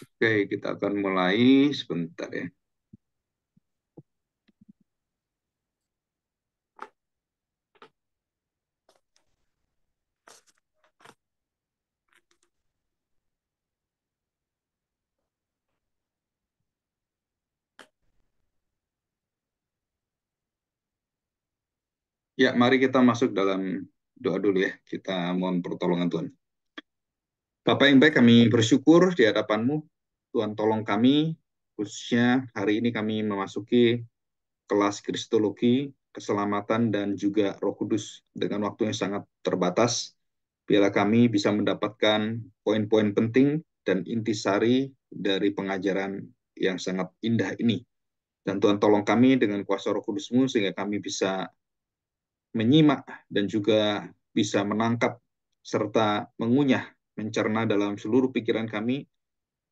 Oke, kita akan mulai sebentar ya. Ya, mari kita masuk dalam doa dulu ya. Kita mohon pertolongan Tuhan. Bapak yang baik, kami bersyukur di hadapan-Mu. Tuhan tolong kami, khususnya hari ini kami memasuki kelas Kristologi, keselamatan, dan juga Roh Kudus dengan waktu yang sangat terbatas. Biarlah kami bisa mendapatkan poin-poin penting dan intisari dari pengajaran yang sangat indah ini. Dan Tuhan tolong kami dengan kuasa Roh Kudus-Mu sehingga kami bisa menyimak dan juga bisa menangkap serta mengunyah, mencerna dalam seluruh pikiran kami,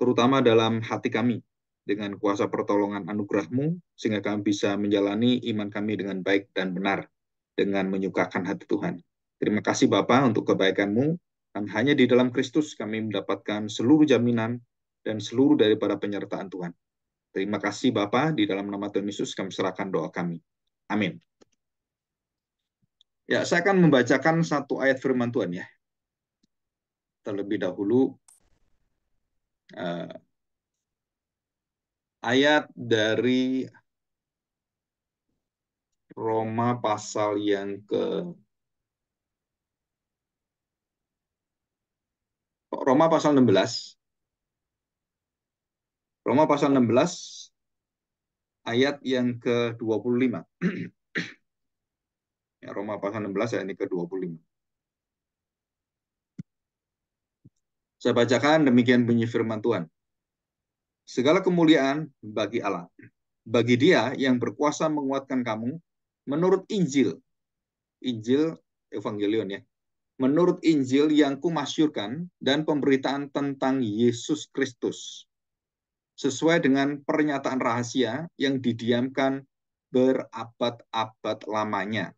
terutama dalam hati kami, dengan kuasa pertolongan anugerah-Mu, sehingga kami bisa menjalani iman kami dengan baik dan benar, dengan menyukakan hati Tuhan. Terima kasih Bapa untuk kebaikan-Mu, dan hanya di dalam Kristus kami mendapatkan seluruh jaminan dan seluruh daripada penyertaan Tuhan. Terima kasih Bapa, di dalam nama Tuhan Yesus kami serahkan doa kami. Amin. Ya, saya akan membacakan satu ayat firman Tuhan ya. Terlebih dahulu ayat dari Roma pasal yang ke Roma pasal 16. Roma pasal 16 ayat yang ke-25. Ya, Roma pasal 16 ayat yang ke-25. Saya bacakan demikian bunyi firman Tuhan. Segala kemuliaan bagi Allah. Bagi Dia yang berkuasa menguatkan kamu menurut Injil. Injil Evangelion ya. Menurut Injil yang kumasyurkan dan pemberitaan tentang Yesus Kristus, sesuai dengan pernyataan rahasia yang didiamkan berabad-abad lamanya.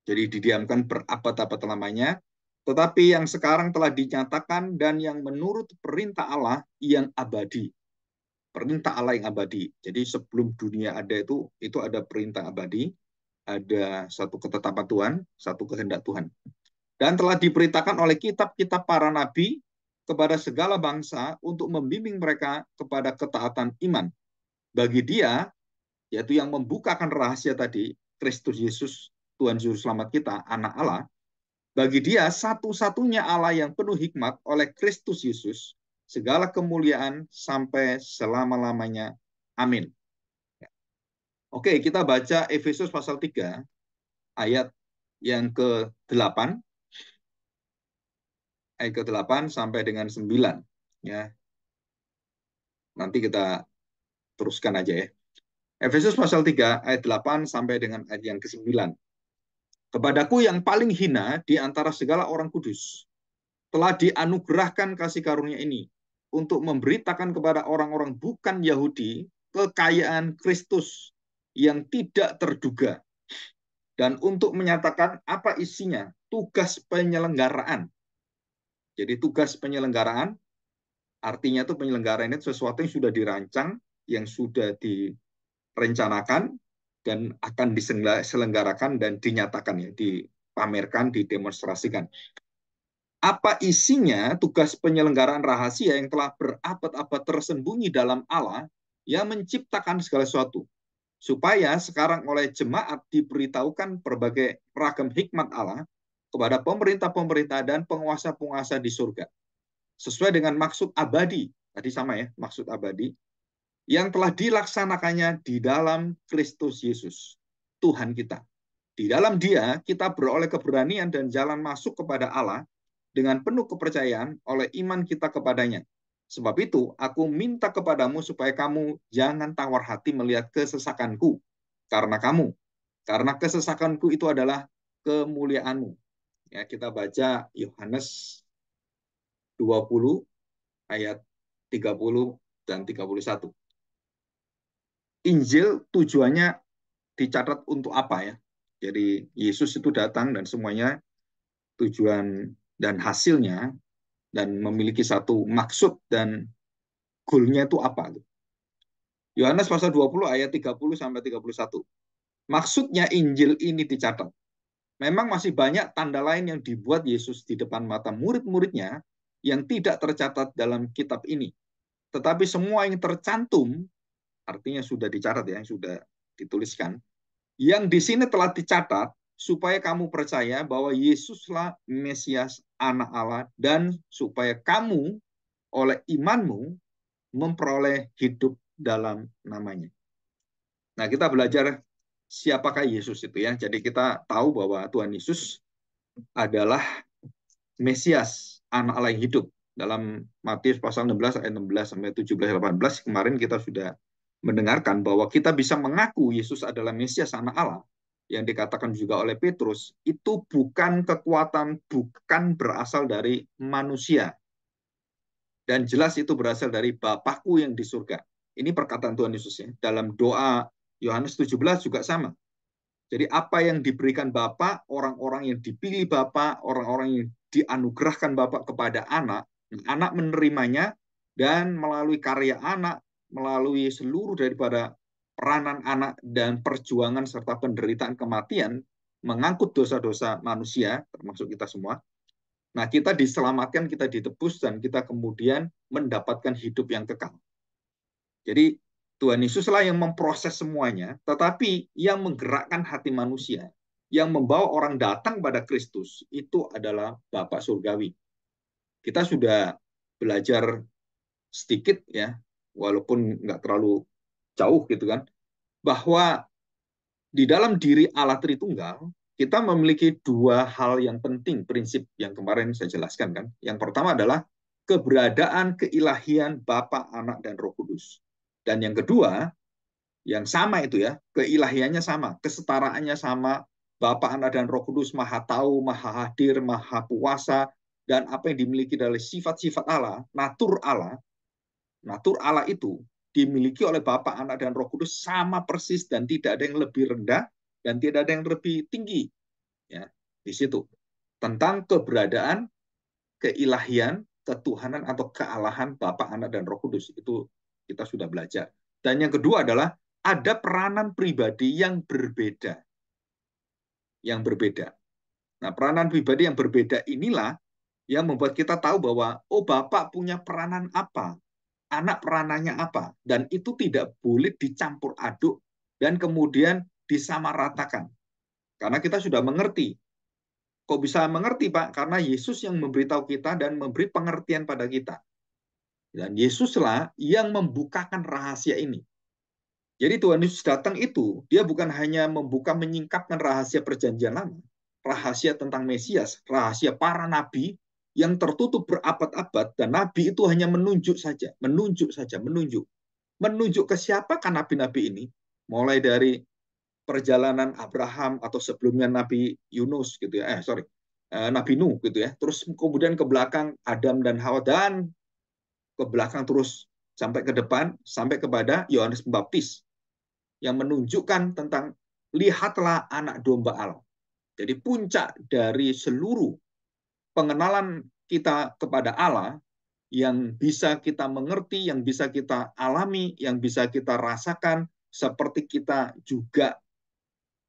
Jadi didiamkan berabad-abad lamanya, tetapi yang sekarang telah dinyatakan dan yang menurut perintah Allah yang abadi. Perintah Allah yang abadi. Jadi sebelum dunia ada itu ada perintah abadi, ada satu ketetapan Tuhan, satu kehendak Tuhan. Dan telah diberitakan oleh kitab-kitab para nabi kepada segala bangsa untuk membimbing mereka kepada ketaatan iman. Bagi Dia, yaitu yang membukakan rahasia tadi, Kristus Yesus, Tuhan Juru Selamat kita, anak Allah, bagi Dia satu-satunya Allah yang penuh hikmat oleh Kristus Yesus, segala kemuliaan sampai selama-lamanya. Amin. Oke, kita baca Efesus pasal 3, ayat yang ke-8, ayat ke-8 sampai dengan 9. Ya, nanti kita teruskan aja ya. Efesus pasal 3 ayat 8 sampai dengan ayat yang ke-9. Kepadaku yang paling hina di antara segala orang kudus, telah dianugerahkan kasih karunia ini untuk memberitakan kepada orang-orang bukan Yahudi kekayaan Kristus yang tidak terduga, dan untuk menyatakan apa isinya, tugas penyelenggaraan. Jadi tugas penyelenggaraan, artinya itu penyelenggaraan itu sesuatu yang sudah dirancang, yang sudah direncanakan, dan akan diselenggarakan dan dinyatakan ya, dipamerkan, didemonstrasikan. Apa isinya tugas penyelenggaraan rahasia yang telah berabad-abad tersembunyi dalam Allah yang menciptakan segala sesuatu, supaya sekarang oleh jemaat diberitahukan berbagai ragam hikmat Allah kepada pemerintah-pemerintah dan penguasa-penguasa di surga, sesuai dengan maksud abadi, tadi sama ya, maksud abadi, yang telah dilaksanakannya di dalam Kristus Yesus, Tuhan kita. Di dalam Dia, kita beroleh keberanian dan jalan masuk kepada Allah dengan penuh kepercayaan oleh iman kita kepadanya. Sebab itu, aku minta kepadamu supaya kamu jangan tawar hati melihat kesesakanku karena kesesakanku itu adalah kemuliaanmu. Ya, kita baca Yohanes 20 ayat 30 dan 31. Injil tujuannya dicatat untuk apa ya? Jadi Yesus itu datang dan semuanya tujuan dan hasilnya dan memiliki satu maksud dan goalnya itu apa? Yohanes pasal 20 ayat 30 sampai 31. Maksudnya Injil ini dicatat. Memang masih banyak tanda lain yang dibuat Yesus di depan mata murid-muridnya yang tidak tercatat dalam kitab ini. Tetapi semua yang tercantum, artinya sudah dicatat ya, sudah dituliskan, yang di sini telah dicatat supaya kamu percaya bahwa Yesuslah Mesias Anak Allah dan supaya kamu oleh imanmu memperoleh hidup dalam namanya. Nah, kita belajar siapakah Yesus itu ya. Jadi kita tahu bahwa Tuhan Yesus adalah Mesias, anak Allah yang hidup. Dalam Matius pasal 16 ayat 16 sampai 17 18 kemarin kita sudah mendengarkan bahwa kita bisa mengaku Yesus adalah Mesias, anak Allah yang dikatakan juga oleh Petrus, itu bukan kekuatan, bukan berasal dari manusia. Dan jelas itu berasal dari Bapakku yang di surga. Ini perkataan Tuhan Yesus ya. Dalam doa Yohanes 17 juga sama. Jadi apa yang diberikan Bapa, orang-orang yang dipilih Bapa, orang-orang yang dianugerahkan Bapa kepada anak, anak menerimanya, dan melalui karya anak, melalui seluruh daripada peranan anak dan perjuangan serta penderitaan kematian, mengangkut dosa-dosa manusia, termasuk kita semua. Nah, kita diselamatkan, kita ditebus, dan kita kemudian mendapatkan hidup yang kekal. Jadi Tuhan Yesuslah yang memproses semuanya, tetapi yang menggerakkan hati manusia, yang membawa orang datang pada Kristus, itu adalah Bapa Surgawi. Kita sudah belajar sedikit ya, walaupun nggak terlalu jauh gitu kan, bahwa di dalam diri Allah Tritunggal, kita memiliki dua hal yang penting, prinsip yang kemarin saya jelaskan kan. Yang pertama adalah keberadaan keilahian Bapa, Anak, dan Roh Kudus. Dan yang kedua, yang sama itu ya, keilahiannya sama, kesetaraannya sama, Bapa, Anak, dan Roh Kudus maha tahu, maha hadir, maha puasa, dan apa yang dimiliki dari sifat-sifat Allah, natur Allah itu dimiliki oleh Bapa, Anak, dan Roh Kudus sama persis dan tidak ada yang lebih rendah dan tidak ada yang lebih tinggi. Ya, di situ tentang keberadaan, keilahian, ketuhanan atau kealahan Bapa, Anak, dan Roh Kudus itu kita sudah belajar. Dan yang kedua adalah ada peranan pribadi yang berbeda. Yang berbeda. Nah, peranan pribadi yang berbeda inilah yang membuat kita tahu bahwa, oh Bapak punya peranan apa, anak peranannya apa, dan itu tidak boleh dicampur aduk dan kemudian disamaratakan. Karena kita sudah mengerti. Kok bisa mengerti, Pak? Karena Yesus yang memberitahu kita dan memberi pengertian pada kita. Dan Yesuslah yang membukakan rahasia ini. Jadi Tuhan Yesus datang itu, dia bukan hanya membuka menyingkapkan rahasia perjanjian lama, rahasia tentang Mesias, rahasia para nabi yang tertutup berabad-abad, dan nabi itu hanya menunjuk saja, menunjuk saja, menunjuk. Menunjuk ke siapakah nabi-nabi ini? Mulai dari perjalanan Abraham atau sebelumnya Nabi Yunus gitu ya, Nabi Nuh gitu ya. Terus kemudian ke belakang Adam dan Hawa dan ke belakang terus sampai ke depan sampai kepada Yohanes Pembaptis yang menunjukkan tentang lihatlah anak domba Allah. Jadi puncak dari seluruh pengenalan kita kepada Allah yang bisa kita mengerti, yang bisa kita alami, yang bisa kita rasakan, seperti kita juga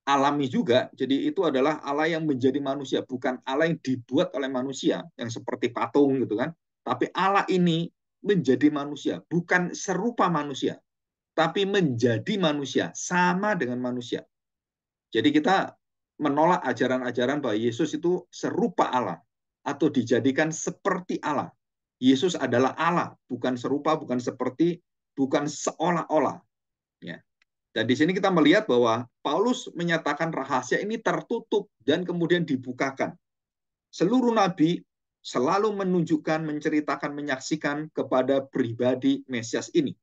alami juga. Jadi itu adalah Allah yang menjadi manusia, bukan Allah yang dibuat oleh manusia, yang seperti patung gitu kan. Tapi Allah ini menjadi manusia, bukan serupa manusia, tapi menjadi manusia, sama dengan manusia. Jadi kita menolak ajaran-ajaran bahwa Yesus itu serupa Allah atau dijadikan seperti Allah. Yesus adalah Allah, bukan serupa, bukan seperti, bukan seolah-olah. Ya. Dan di sini kita melihat bahwa Paulus menyatakan rahasia ini tertutup dan kemudian dibukakan. Seluruh nabi selalu menunjukkan, menceritakan, menyaksikan kepada pribadi Mesias ini.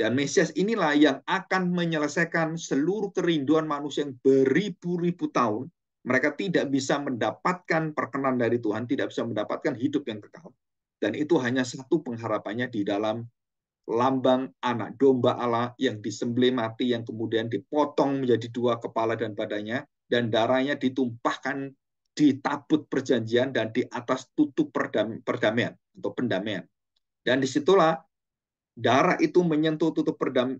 Dan Mesias inilah yang akan menyelesaikan seluruh kerinduan manusia yang beribu-ribu tahun. Mereka tidak bisa mendapatkan perkenan dari Tuhan, tidak bisa mendapatkan hidup yang kekal. Dan itu hanya satu pengharapannya di dalam lambang anak domba Allah yang disembelih mati, yang kemudian dipotong menjadi dua kepala dan badannya, dan darahnya ditumpahkan di tabut perjanjian dan di atas tutup perdamaian atau pendamaian. Dan disitulah darah itu menyentuh tutup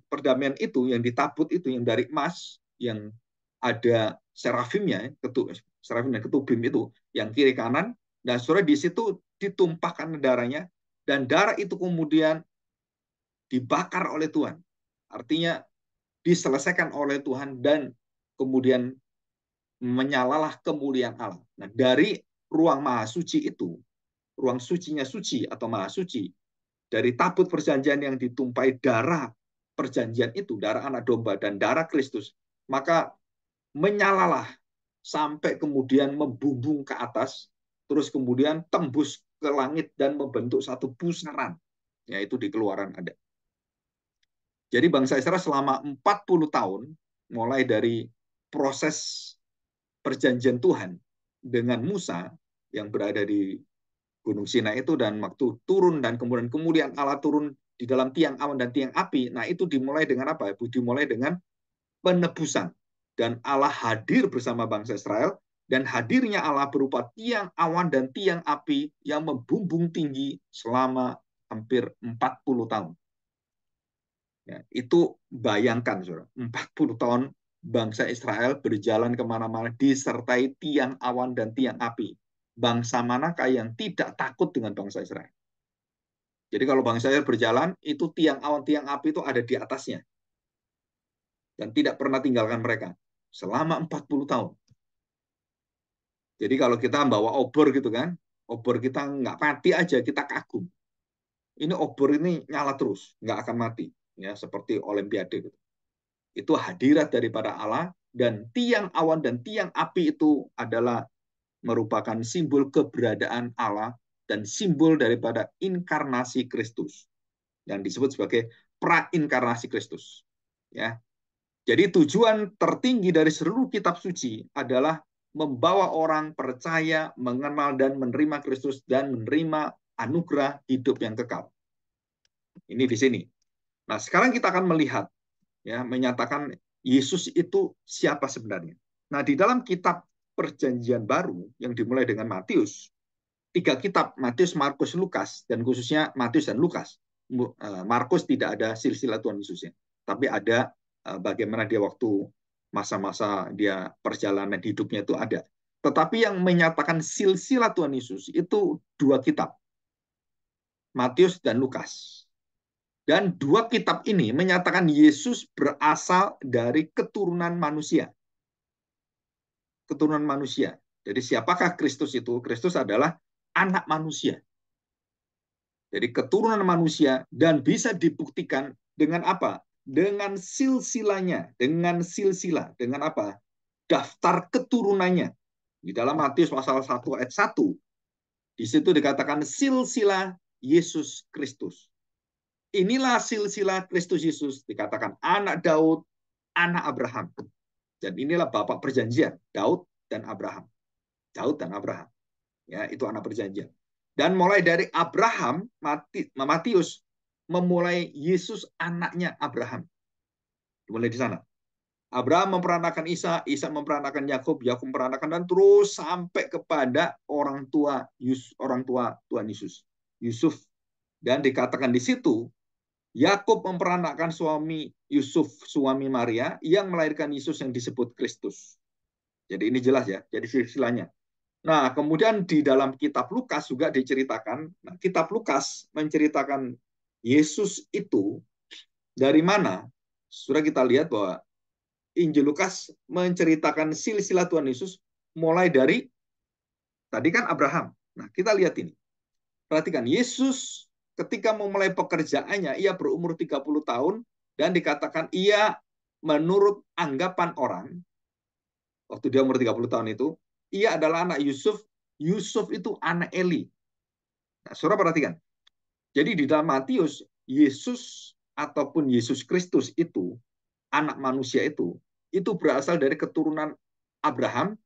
perdamaian itu, yang ditabut itu, yang dari emas, yang ada serafimnya, serafim dan ketubim itu, yang kiri kanan, dan saudara di situ ditumpahkan darahnya, dan darah itu kemudian dibakar oleh Tuhan. Artinya diselesaikan oleh Tuhan dan kemudian menyalalah kemuliaan Allah. Nah, dari ruang maha suci itu, ruang sucinya suci atau maha suci, dari tabut perjanjian yang ditumpahi darah perjanjian itu, darah anak domba dan darah Kristus, maka menyalalah sampai kemudian membumbung ke atas, terus kemudian tembus ke langit dan membentuk satu pusaran, yaitu di Keluaran ada. Jadi bangsa Israel selama 40 tahun, mulai dari proses perjanjian Tuhan dengan Musa yang berada di Gunung Sinai itu, dan waktu turun dan kemudian Allah turun di dalam tiang awan dan tiang api, nah itu dimulai dengan apa? Dimulai dengan penebusan. Dan Allah hadir bersama bangsa Israel, dan hadirnya Allah berupa tiang awan dan tiang api yang membumbung tinggi selama hampir 40 tahun. Ya, itu bayangkan, saudara, 40 tahun bangsa Israel berjalan kemana-mana disertai tiang awan dan tiang api. Bangsa manakah yang tidak takut dengan bangsa Israel? Jadi kalau bangsa Israel berjalan, itu tiang awan, tiang api itu ada di atasnya. Dan tidak pernah tinggalkan mereka selama 40 tahun. Jadi kalau kita bawa obor gitu kan, obor kita nggak mati aja, kita kagum. Ini obor ini nyala terus, nggak akan mati. Ya, seperti Olimpiade gitu. Itu hadirat daripada Allah, dan tiang awan dan tiang api itu adalah merupakan simbol keberadaan Allah dan simbol daripada inkarnasi Kristus yang disebut sebagai prainkarnasi Kristus. Ya. Jadi tujuan tertinggi dari seluruh kitab suci adalah membawa orang percaya, mengenal dan menerima Kristus dan menerima anugerah hidup yang kekal. Ini di sini. Nah, sekarang kita akan melihat, ya, menyatakan Yesus itu siapa sebenarnya. Nah, di dalam kitab Perjanjian Baru yang dimulai dengan Matius, 3 kitab, Matius, Markus, Lukas, dan khususnya Matius dan Lukas. Markus tidak ada silsilah Tuhan Yesusnya, tapi ada bagaimana dia waktu masa-masa dia perjalanan hidupnya itu ada. Tetapi yang menyatakan silsilah Tuhan Yesus itu 2 kitab, Matius dan Lukas. Dan 2 kitab ini menyatakan Yesus berasal dari keturunan manusia. Keturunan manusia. Jadi siapakah Kristus itu? Kristus adalah anak manusia. Jadi keturunan manusia, dan bisa dibuktikan dengan apa? Dengan silsilanya, dengan silsilah, dengan apa? Daftar keturunannya. Di dalam Matius pasal 1 ayat 1, di situ dikatakan silsilah Yesus Kristus. Inilah silsilah Kristus Yesus, dikatakan anak Daud, anak Abraham. Dan inilah bapak perjanjian, Daud dan Abraham. Daud dan Abraham. Ya, itu anak perjanjian. Dan mulai dari Abraham, Matius memulai Yesus anaknya Abraham. Mulai di sana. Abraham memperanakan Isa, Isa memperanakan Yakub, Yakub memperanakan, dan terus sampai kepada orang tua Tuhan Yesus, Yusuf. Dan dikatakan di situ, Yakub memperanakan suami Yusuf, suami Maria, yang melahirkan Yesus yang disebut Kristus. Jadi ini jelas ya, jadi silsilahnya. Nah, kemudian di dalam kitab Lukas juga diceritakan, nah, kitab Lukas menceritakan Yesus itu dari mana? Sudah kita lihat bahwa Injil Lukas menceritakan silsilah Tuhan Yesus mulai dari, tadi kan Abraham. Nah, kita lihat ini. Perhatikan, Yesus ketika memulai pekerjaannya, ia berumur 30 tahun, dan dikatakan ia menurut anggapan orang, waktu dia umur 30 tahun itu, ia adalah anak Yusuf. Yusuf itu anak Eli. Nah, saudara perhatikan. Jadi di dalam Matius, Yesus ataupun Yesus Kristus itu, anak manusia itu berasal dari keturunan Abraham,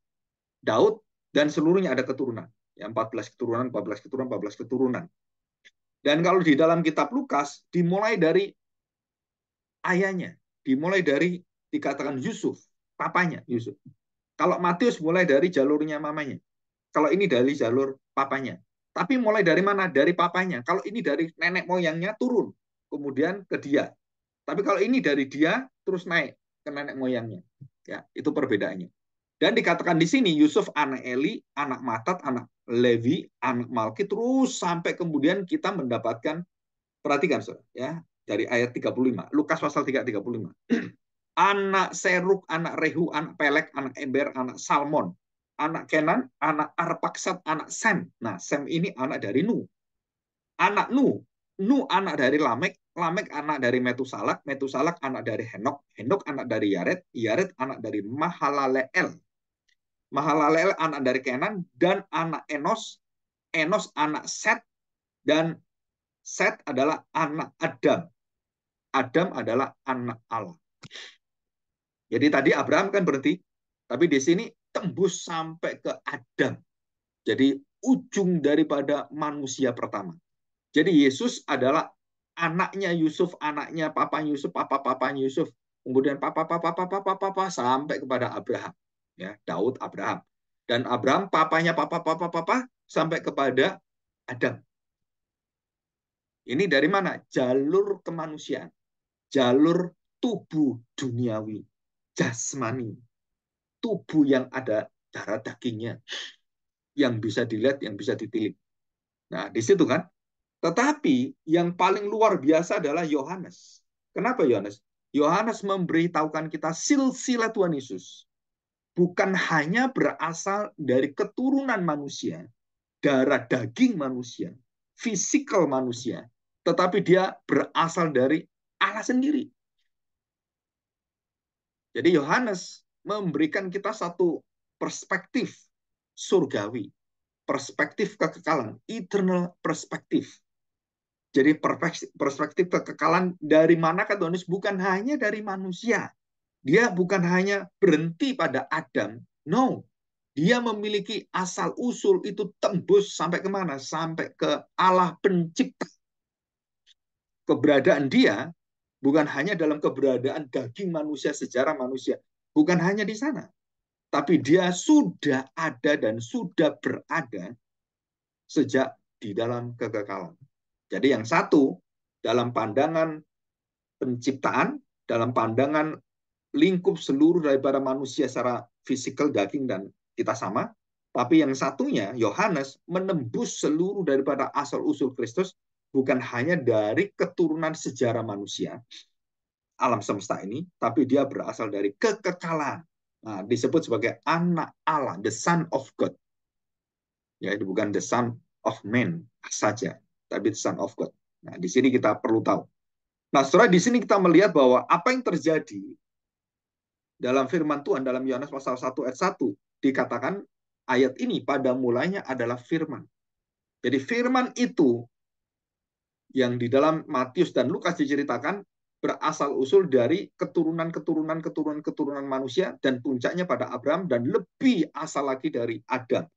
Daud, dan seluruhnya ada keturunan. Ya, 14 keturunan, 14 keturunan, 14 keturunan. Dan kalau di dalam kitab Lukas, dimulai dari ayahnya. Dimulai dari, dikatakan Yusuf, papanya Yusuf. Kalau Matius mulai dari jalurnya mamanya. Kalau ini dari jalur papanya. Tapi mulai dari mana? Dari papanya. Kalau ini dari nenek moyangnya turun. kemudian ke dia. Tapi kalau ini dari dia terus naik ke nenek moyangnya. Ya, itu perbedaannya. Dan dikatakan di sini Yusuf anak Eli, anak Matat, anak Levi, anak Malki, terus sampai kemudian kita mendapatkan, perhatikan ya, dari ayat 35, Lukas pasal 3, 35. Anak Seruk, anak Rehu, anak Pelek, anak Eber, anak Salmon, anak Kenan, anak Arpaksat, anak Sem. Nah, Sem ini anak dari Nu. Anak Nu, Nu anak dari Lamek, Lamek anak dari Metusalak, Metusalak anak dari Henok, Henok anak dari Yared, Yared anak dari Mahalaleel, Mahalaleel anak dari Kenan, dan anak Enos, Enos anak Set, dan Set adalah anak Adam. Adam adalah anak Allah. Jadi tadi Abraham kan berhenti, tapi di sini tembus sampai ke Adam. Jadi ujung daripada manusia pertama. Jadi Yesus adalah anaknya Yusuf, anaknya papa Yusuf, papa Yusuf, kemudian papa sampai kepada Abraham, ya Daud Abraham, dan Abraham papanya papa sampai kepada Adam. Ini dari mana? Jalur kemanusiaan, jalur tubuh duniawi, jasmani, tubuh yang ada darah dagingnya, yang bisa dilihat, yang bisa ditilik. Nah, di situ kan. Tetapi yang paling luar biasa adalah Yohanes. Kenapa Yohanes? Yohanes memberitahukan kita silsilah Tuhan Yesus. Bukan hanya berasal dari keturunan manusia, darah daging manusia, fisikal manusia, tetapi dia berasal dari Allah sendiri. Jadi Yohanes memberikan kita satu perspektif surgawi, perspektif kekekalan, eternal perspektif. Jadi perspektif kekekalan dari mana Tuhan Yesus bukan hanya dari manusia. Dia bukan hanya berhenti pada Adam. No. Dia memiliki asal-usul itu tembus sampai kemana? Sampai ke Allah pencipta. Keberadaan dia bukan hanya dalam keberadaan daging manusia, sejarah manusia. Bukan hanya di sana. Tapi dia sudah ada dan sudah berada sejak di dalam kekekalan. Jadi yang satu, dalam pandangan penciptaan, dalam pandangan lingkup seluruh daripada manusia secara fisikal, daging, dan kita sama. Tapi yang satunya, Yohanes, menembus seluruh daripada asal-usul Kristus, bukan hanya dari keturunan sejarah manusia, alam semesta ini, tapi dia berasal dari kekekalan. Nah, disebut sebagai anak Allah, the Son of God. Ya, itu bukan the Son of Man saja, tapi the Son of God. Nah, di sini kita perlu tahu. Nah, setelah di sini kita melihat bahwa apa yang terjadi dalam firman Tuhan dalam Yohanes pasal 1 ayat 1 dikatakan ayat ini pada mulanya adalah firman. Jadi firman itu yang di dalam Matius dan Lukas diceritakan berasal usul dari keturunan manusia dan puncaknya pada Abraham dan lebih asal lagi dari Adam.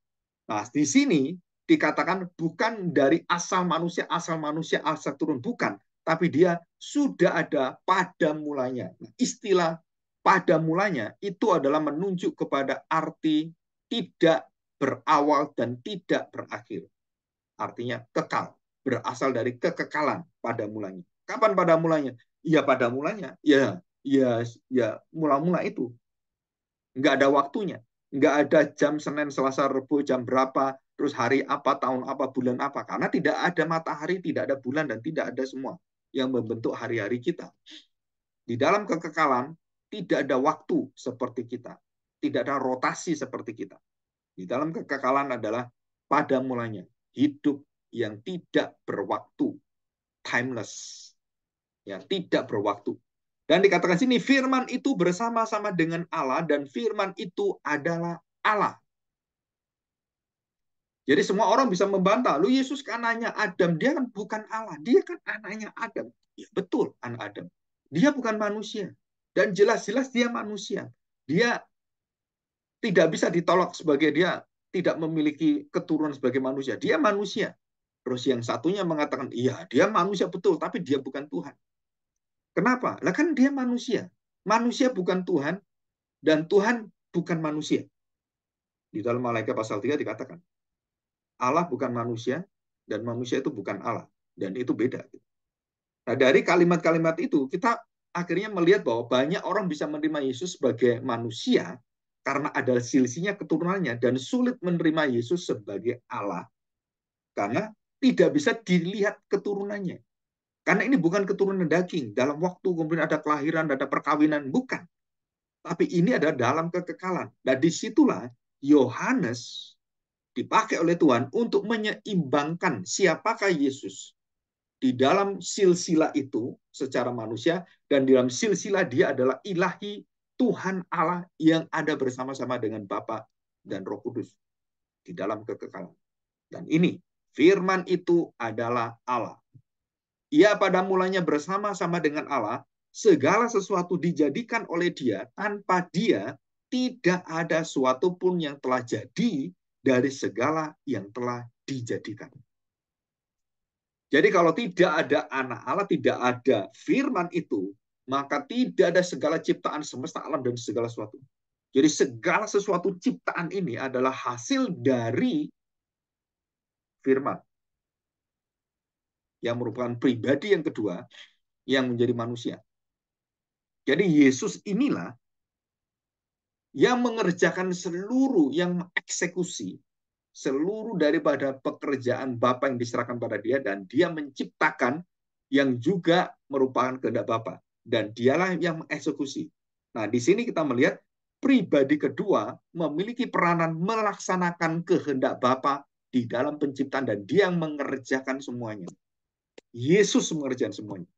Nah, di sini dikatakan bukan dari asal manusia, asal turun. Bukan. Tapi dia sudah ada pada mulanya. Nah, istilah pada mulanya itu adalah menunjuk kepada arti tidak berawal dan tidak berakhir. Artinya kekal. Berasal dari kekekalan pada mulanya. Kapan pada mulanya? Ya pada mulanya. Ya mula-mula itu. Nggak ada waktunya. Nggak ada jam Senin, Selasa, Rabu, jam berapa, terus hari apa, tahun apa, bulan apa. Karena tidak ada matahari, tidak ada bulan, dan tidak ada semua yang membentuk hari-hari kita. Di dalam kekekalan, tidak ada waktu seperti kita. Tidak ada rotasi seperti kita. Di dalam kekekalan adalah pada mulanya. Hidup yang tidak berwaktu. Timeless. Ya, tidak berwaktu. Dan dikatakan sini, firman itu bersama-sama dengan Allah, dan firman itu adalah Allah. Jadi semua orang bisa membantah, lu Yesus kan anaknya Adam, dia kan bukan Allah, dia kan anaknya Adam. Ya, betul, anak Adam. Dia bukan manusia. Dan jelas-jelas dia manusia. Dia tidak bisa ditolak sebagai dia tidak memiliki keturunan sebagai manusia. Dia manusia. Terus yang satunya mengatakan, iya dia manusia betul, tapi dia bukan Tuhan. Kenapa? Lah kan dia manusia. Manusia bukan Tuhan, dan Tuhan bukan manusia. Di dalam Malaika pasal 3 dikatakan, Allah bukan manusia, dan manusia itu bukan Allah. Dan itu beda. Nah, dari kalimat-kalimat itu kita akhirnya melihat bahwa banyak orang bisa menerima Yesus sebagai manusia karena ada silsinya keturunannya dan sulit menerima Yesus sebagai Allah karena tidak bisa dilihat keturunannya. Karena ini bukan keturunan daging, dalam waktu kemudian ada kelahiran, ada perkawinan, bukan. Tapi ini adalah dalam kekekalan. Nah, disitulah Yohanes dipakai oleh Tuhan untuk menyeimbangkan siapakah Yesus di dalam silsilah itu secara manusia, dan di dalam silsilah dia adalah ilahi Tuhan Allah yang ada bersama-sama dengan Bapa dan Roh Kudus di dalam kekekalan. Dan ini, firman itu adalah Allah. Ia pada mulanya bersama-sama dengan Allah, segala sesuatu dijadikan oleh dia, tanpa dia tidak ada suatu pun yang telah jadi dari segala yang telah dijadikan. Jadi kalau tidak ada anak Allah, tidak ada firman itu, maka tidak ada segala ciptaan semesta alam dan segala sesuatu. Jadi segala sesuatu ciptaan ini adalah hasil dari firman yang merupakan pribadi yang kedua yang menjadi manusia. Jadi Yesus inilah yang mengerjakan seluruh, yang mengeksekusi seluruh daripada pekerjaan Bapa yang diserahkan pada dia, dan dia menciptakan yang juga merupakan kehendak Bapa, dan dialah yang mengeksekusi. Nah, di sini kita melihat pribadi kedua memiliki peranan melaksanakan kehendak Bapa di dalam penciptaan, dan dia yang mengerjakan semuanya. Yesus mengerjakan semuanya.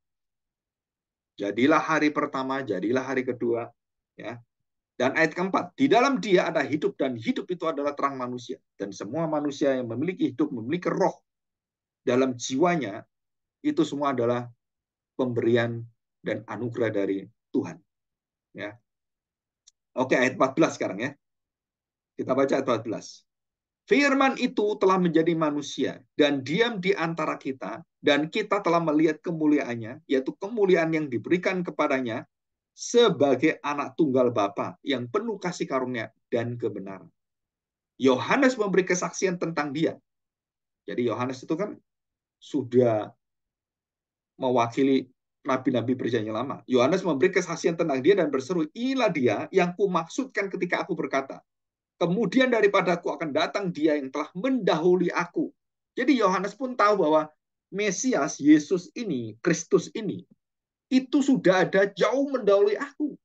Jadilah hari pertama, jadilah hari kedua, ya. Dan ayat keempat, di dalam dia ada hidup, dan hidup itu adalah terang manusia. Dan semua manusia yang memiliki hidup, memiliki roh dalam jiwanya, itu semua adalah pemberian dan anugerah dari Tuhan. Ya. Oke, ayat 14 sekarang ya. Kita baca ayat 14. Firman itu telah menjadi manusia dan diam di antara kita, dan kita telah melihat kemuliaannya, yaitu kemuliaan yang diberikan kepadanya sebagai anak tunggal Bapa yang penuh kasih karunia dan kebenaran. Yohanes memberi kesaksian tentang dia. Jadi Yohanes itu kan sudah mewakili nabi-nabi perjanjian lama. Yohanes memberi kesaksian tentang dia dan berseru, inilah dia yang kumaksudkan ketika aku berkata, kemudian daripadaku akan datang dia yang telah mendahului aku. Jadi Yohanes pun tahu bahwa Mesias, Yesus ini, Kristus ini, itu sudah ada jauh mendahului aku.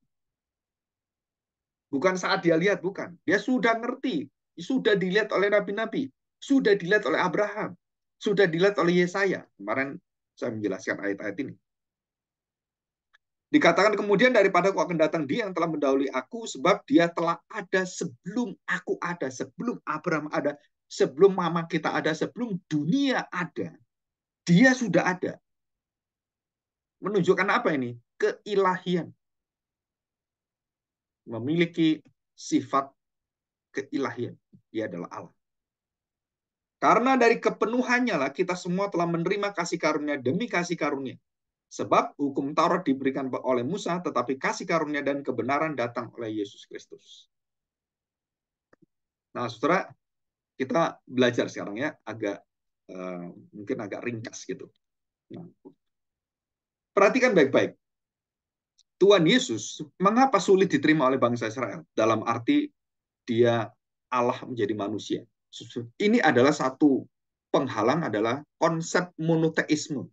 Bukan saat dia lihat, bukan. Dia sudah ngerti, sudah dilihat oleh nabi-nabi, sudah dilihat oleh Abraham, sudah dilihat oleh Yesaya. Kemarin saya menjelaskan ayat-ayat ini. Dikatakan kemudian daripada aku akan datang dia yang telah mendahului aku, sebab dia telah ada sebelum aku ada, sebelum Abraham ada, sebelum mama kita ada, sebelum dunia ada. Dia sudah ada. Menunjukkan apa ini? Keilahian. Memiliki sifat keilahian. Dia adalah Allah. Karena dari kepenuhannya lah kita semua telah menerima kasih karunia demi kasih karunia. Sebab hukum Taurat diberikan oleh Musa, tetapi kasih karunia dan kebenaran datang oleh Yesus Kristus. Nah, saudara, kita belajar sekarang ya, agak mungkin agak ringkas gitu. Nah, perhatikan baik-baik. Tuhan Yesus, mengapa sulit diterima oleh bangsa Israel? Dalam arti dia Allah menjadi manusia. Ini adalah satu penghalang, adalah konsep monoteisme.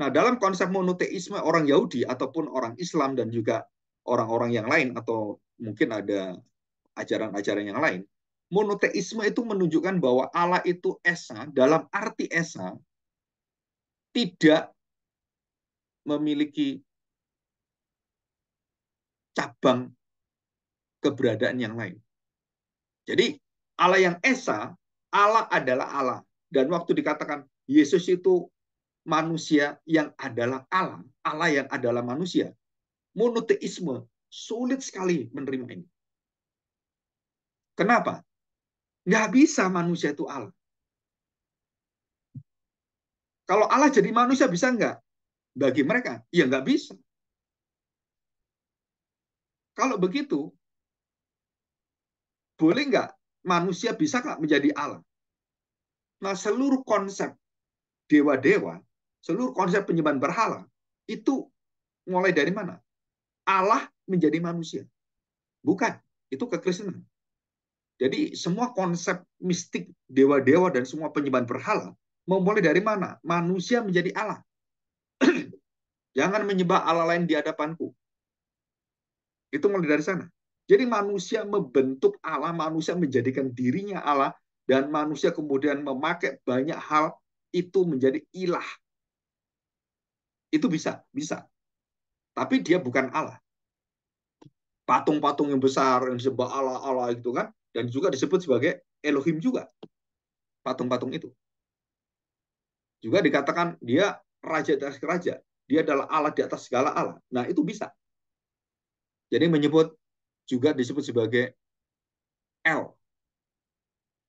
Nah, dalam konsep monoteisme orang Yahudi ataupun orang Islam dan juga orang-orang yang lain, atau mungkin ada ajaran-ajaran yang lain, monoteisme itu menunjukkan bahwa Allah itu esa, dalam arti esa, tidak memiliki cabang keberadaan yang lain. Jadi Allah yang esa, Allah adalah Allah. Dan waktu dikatakan Yesus itu manusia yang adalah Allah, Allah yang adalah manusia, monoteisme sulit sekali menerima ini. Kenapa? Nggak bisa manusia itu Allah. Kalau Allah jadi manusia bisa nggak? Bagi mereka, ya nggak bisa. Kalau begitu, boleh nggak manusia bisa nggak menjadi Allah? Nah, seluruh konsep dewa-dewa Seluruh konsep penyembahan berhala itu mulai dari mana? Allah menjadi manusia. Bukan, itu kekristenan. Jadi semua konsep mistik dewa-dewa dan semua penyembahan berhala memulai dari mana? Manusia menjadi Allah. Jangan menyembah Allah lain di hadapanku. Itu mulai dari sana. Jadi manusia membentuk Allah, manusia menjadikan dirinya Allah, dan manusia kemudian memakai banyak hal itu menjadi ilah. Itu bisa, bisa. Tapi dia bukan Allah. Patung-patung yang besar, yang disebut Allah, Allah itu kan, dan juga disebut sebagai Elohim juga, patung-patung itu. Juga dikatakan dia raja di atas raja, dia adalah Allah di atas segala Allah. Nah, itu bisa. Jadi menyebut juga disebut sebagai El.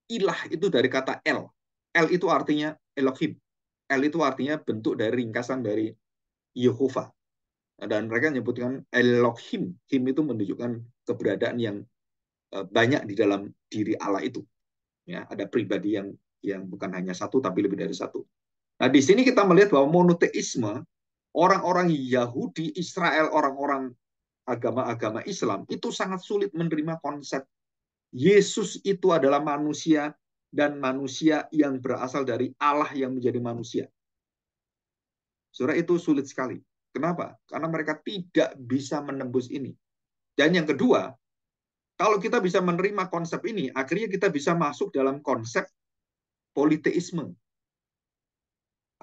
Ilah itu dari kata El. El itu artinya Elohim. El itu artinya bentuk dari ringkasan dari Yehova. Dan mereka menyebutkan Elohim. Him itu menunjukkan keberadaan yang banyak di dalam diri Allah itu. Ya, ada pribadi yang bukan hanya satu tapi lebih dari satu. Nah, di sini kita melihat bahwa monoteisme, orang-orang Yahudi, Israel, orang-orang agama-agama Islam itu sangat sulit menerima konsep Yesus itu adalah manusia dan manusia yang berasal dari Allah yang menjadi manusia. Saudara, itu sulit sekali. Kenapa? Karena mereka tidak bisa menembus ini. Dan yang kedua, kalau kita bisa menerima konsep ini, akhirnya kita bisa masuk dalam konsep politeisme.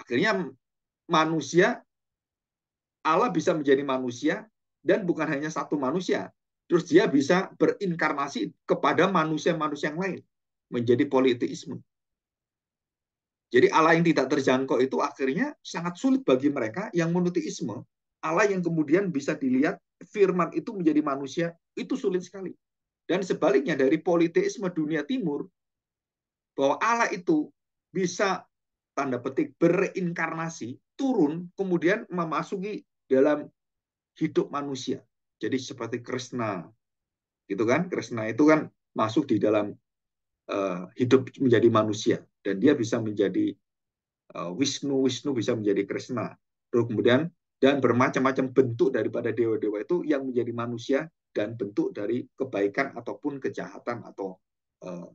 Akhirnya manusia, Allah bisa menjadi manusia, dan bukan hanya satu manusia. Terus dia bisa berinkarnasi kepada manusia-manusia yang lain. Menjadi politeisme. Jadi Allah yang tidak terjangkau itu akhirnya sangat sulit bagi mereka yang monoteisme. Allah yang kemudian bisa dilihat firman itu menjadi manusia, itu sulit sekali. Dan sebaliknya dari politeisme dunia timur, bahwa Allah itu bisa tanda petik berinkarnasi, turun, kemudian memasuki dalam hidup manusia. Jadi seperti Krishna, gitu kan? Krishna itu kan masuk di dalam hidup menjadi manusia, dan dia bisa menjadi Wisnu bisa menjadi Krishna. Terus kemudian dan bermacam-macam bentuk daripada dewa-dewa itu yang menjadi manusia dan bentuk dari kebaikan ataupun kejahatan atau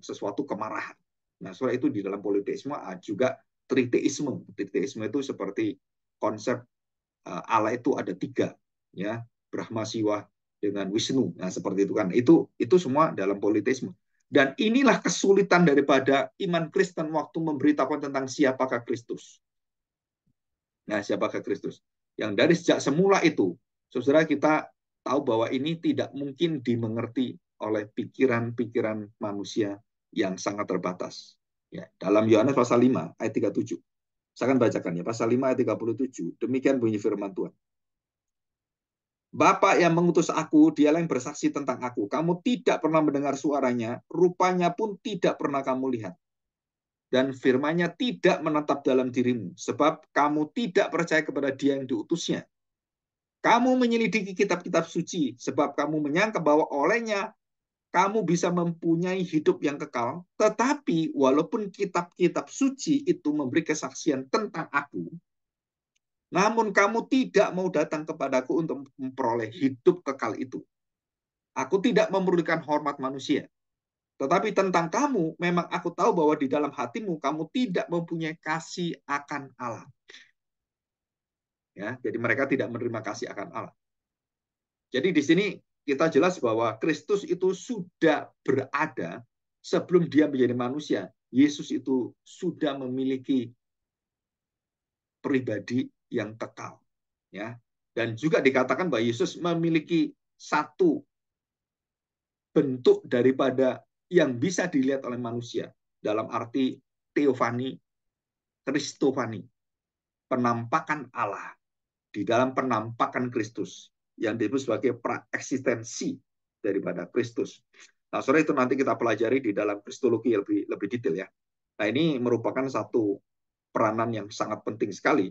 sesuatu kemarahan. Nah, soal itu di dalam politeisme juga triteisme. Triteisme itu seperti konsep Allah itu ada tiga, ya, Brahma, Siwa dengan Wisnu. Nah, seperti itu kan. Itu semua dalam politeisme. Dan inilah kesulitan daripada iman Kristen waktu memberitakan tentang siapakah Kristus. Nah, siapakah Kristus? Yang dari sejak semula itu, saudara, kita tahu bahwa ini tidak mungkin dimengerti oleh pikiran-pikiran manusia yang sangat terbatas. Ya, dalam Yohanes pasal 5 ayat 37. Saya akan bacakan ya, pasal 5 ayat 37. Demikian bunyi firman Tuhan. Bapa yang mengutus aku, dialah yang bersaksi tentang aku. Kamu tidak pernah mendengar suaranya, rupanya pun tidak pernah kamu lihat. Dan firman-Nya tidak menetap dalam dirimu, sebab kamu tidak percaya kepada Dia yang diutusnya. Kamu menyelidiki kitab-kitab suci, sebab kamu menyangka bahwa olehnya kamu bisa mempunyai hidup yang kekal. Tetapi walaupun kitab-kitab suci itu memberi kesaksian tentang aku, namun kamu tidak mau datang kepadaku untuk memperoleh hidup kekal itu. Aku tidak memerlukan hormat manusia. Tetapi tentang kamu, memang aku tahu bahwa di dalam hatimu kamu tidak mempunyai kasih akan Allah. Ya, jadi mereka tidak menerima kasih akan Allah. Jadi di sini kita jelas bahwa Kristus itu sudah berada sebelum dia menjadi manusia. Yesus itu sudah memiliki pribadi yang kekal, ya. Dan juga dikatakan bahwa Yesus memiliki satu bentuk daripada yang bisa dilihat oleh manusia, dalam arti teofani, kristofani, penampakan Allah di dalam penampakan Kristus yang disebut sebagai praeksistensi daripada Kristus. Nah, sore itu nanti kita pelajari di dalam kristologi lebih detail ya. Nah, ini merupakan satu peranan yang sangat penting sekali.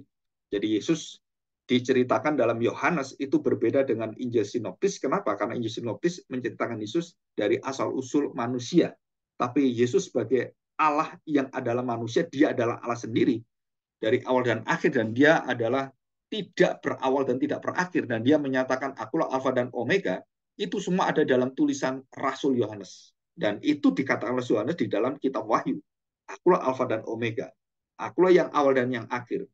Jadi Yesus diceritakan dalam Yohanes itu berbeda dengan Injil Sinoptis. Kenapa? Karena Injil Sinoptis menceritakan Yesus dari asal-usul manusia. Tapi Yesus sebagai Allah yang adalah manusia, dia adalah Allah sendiri. dari awal dan akhir, dan dia adalah tidak berawal dan tidak berakhir, dan dia menyatakan akulah Alfa dan Omega. Itu semua ada dalam tulisan Rasul Yohanes, dan itu dikatakan oleh Yohanes di dalam kitab Wahyu. Akulah Alfa dan Omega, akulah yang awal dan yang akhir,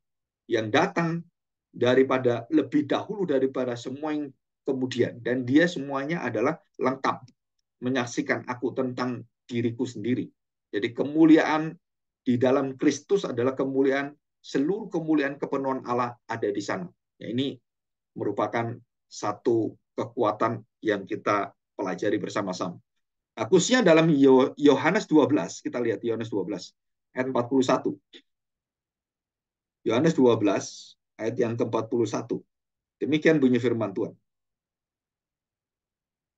yang datang daripada lebih dahulu daripada semua yang kemudian, dan dia semuanya adalah lengkap menyaksikan aku tentang diriku sendiri. Jadi kemuliaan di dalam Kristus adalah kemuliaan, seluruh kemuliaan kepenuhan Allah ada di sana. Ya, ini merupakan satu kekuatan yang kita pelajari bersama-sama. Nah, khususnya dalam Yohanes 12, kita lihat Yohanes 12 ayat 41. Yohanes 12 ayat yang ke-41. Demikian bunyi firman Tuhan.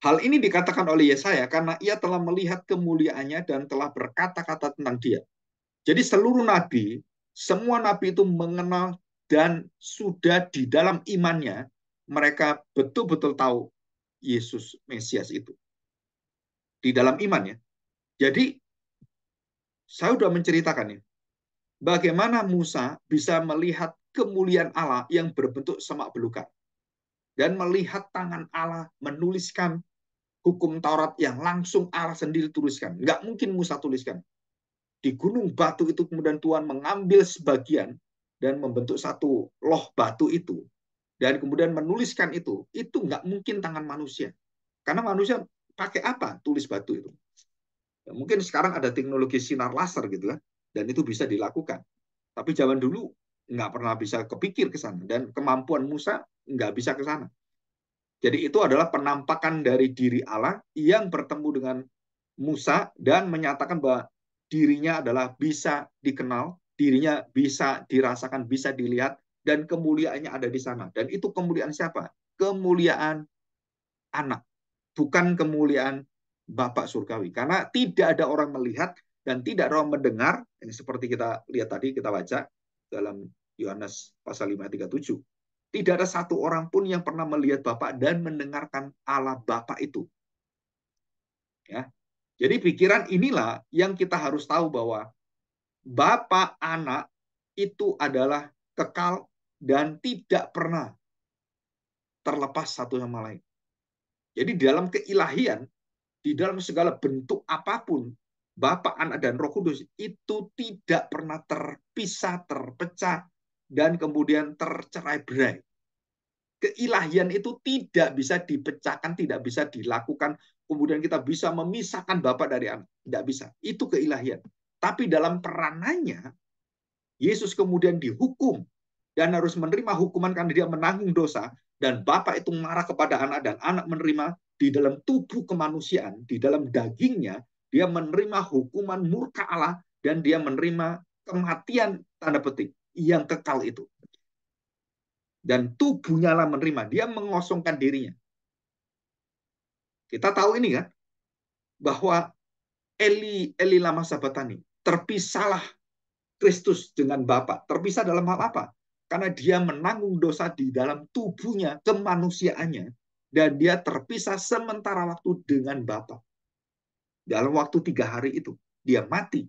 Hal ini dikatakan oleh Yesaya karena ia telah melihat kemuliaannya dan telah berkata-kata tentang dia. Jadi seluruh nabi, semua nabi itu mengenal dan sudah di dalam imannya, mereka betul-betul tahu Yesus Mesias itu. Di dalam imannya. Jadi saya sudah menceritakan ya, bagaimana Musa bisa melihat kemuliaan Allah yang berbentuk semak belukar. Dan melihat tangan Allah menuliskan hukum Taurat yang langsung Allah sendiri tuliskan. Nggak mungkin Musa tuliskan. Di gunung batu itu kemudian Tuhan mengambil sebagian dan membentuk satu loh batu itu. Dan kemudian menuliskan itu nggak mungkin tangan manusia. Karena manusia pakai apa tulis batu itu? Ya, mungkin sekarang ada teknologi sinar laser gitu kan, dan itu bisa dilakukan. Tapi zaman dulu nggak pernah bisa kepikir ke sana. Dan kemampuan Musa nggak bisa ke sana. Jadi itu adalah penampakan dari diri Allah yang bertemu dengan Musa dan menyatakan bahwa dirinya adalah bisa dikenal, dirinya bisa dirasakan, bisa dilihat, dan kemuliaannya ada di sana. Dan itu kemuliaan siapa? Kemuliaan anak, bukan kemuliaan Bapak Surgawi. Karena tidak ada orang melihat dan tidak ada orang mendengar, yang seperti kita lihat tadi, kita baca dalam Yohanes pasal 5 ayat 37. Tidak ada satu orang pun yang pernah melihat Bapak dan mendengarkan Allah Bapak itu. Ya. Jadi pikiran inilah yang kita harus tahu bahwa Bapa anak itu adalah kekal dan tidak pernah terlepas satu sama lain. Jadi di dalam keilahian, di dalam segala bentuk apapun, Bapa, Anak, dan Roh Kudus itu tidak pernah terpisah, terpecah, dan kemudian tercerai-berai. Keilahian itu tidak bisa dipecahkan, tidak bisa dilakukan, kemudian kita bisa memisahkan Bapa dari Anak. Tidak bisa. Itu keilahian. Tapi dalam peranannya, Yesus kemudian dihukum dan harus menerima hukuman karena dia menanggung dosa, dan Bapa itu marah kepada Anak, dan Anak menerima di dalam tubuh kemanusiaan, di dalam dagingnya, dia menerima hukuman murka Allah, dan dia menerima kematian, tanda petik, yang kekal itu. Dan tubuhnya lah menerima, dia mengosongkan dirinya. Kita tahu ini kan, bahwa Eli lama sabatani, terpisahlah Kristus dengan Bapa. Terpisah dalam hal apa? Karena dia menanggung dosa di dalam tubuhnya, kemanusiaannya, dan dia terpisah sementara waktu dengan Bapa. Dalam waktu 3 hari itu, dia mati.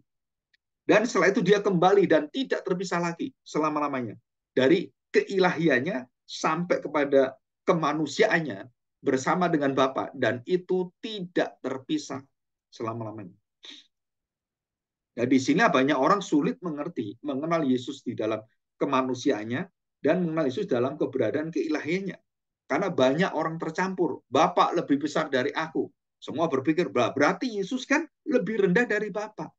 Dan setelah itu dia kembali dan tidak terpisah lagi selama-lamanya. Dari keilahiannya sampai kepada kemanusiaannya bersama dengan Bapa, dan itu tidak terpisah selama-lamanya. Nah, di sini banyak orang sulit mengerti, mengenal Yesus di dalam kemanusiaannya dan mengenal Yesus dalam keberadaan keilahiannya. Karena banyak orang tercampur. Bapak lebih besar dari aku. Semua berpikir, berarti Yesus kan lebih rendah dari Bapak.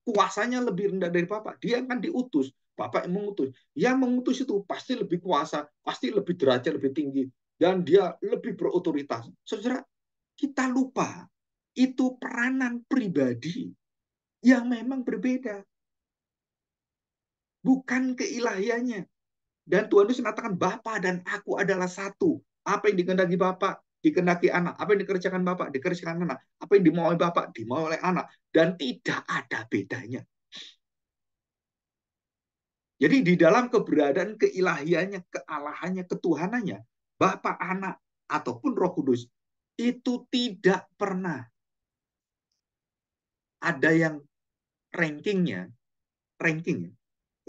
Kuasanya lebih rendah dari Bapak. Dia kan diutus. Bapak yang mengutus. Yang mengutus itu pasti lebih kuasa, pasti lebih derajat, lebih tinggi. Dan dia lebih berotoritas. Saudara, kita lupa itu peranan pribadi yang memang berbeda, bukan keilahiannya. Dan Tuhan Yesus mengatakan Bapa dan aku adalah satu. Apa yang dikehendaki Bapa dikehendaki anak, apa yang dikerjakan Bapa dikerjakan anak, apa yang dimau oleh Bapa dimau oleh anak, dan tidak ada bedanya. Jadi di dalam keberadaan keilahiannya, kealahannya, ketuhanannya, Bapa, Anak, ataupun Roh Kudus, itu tidak pernah ada yang rankingnya,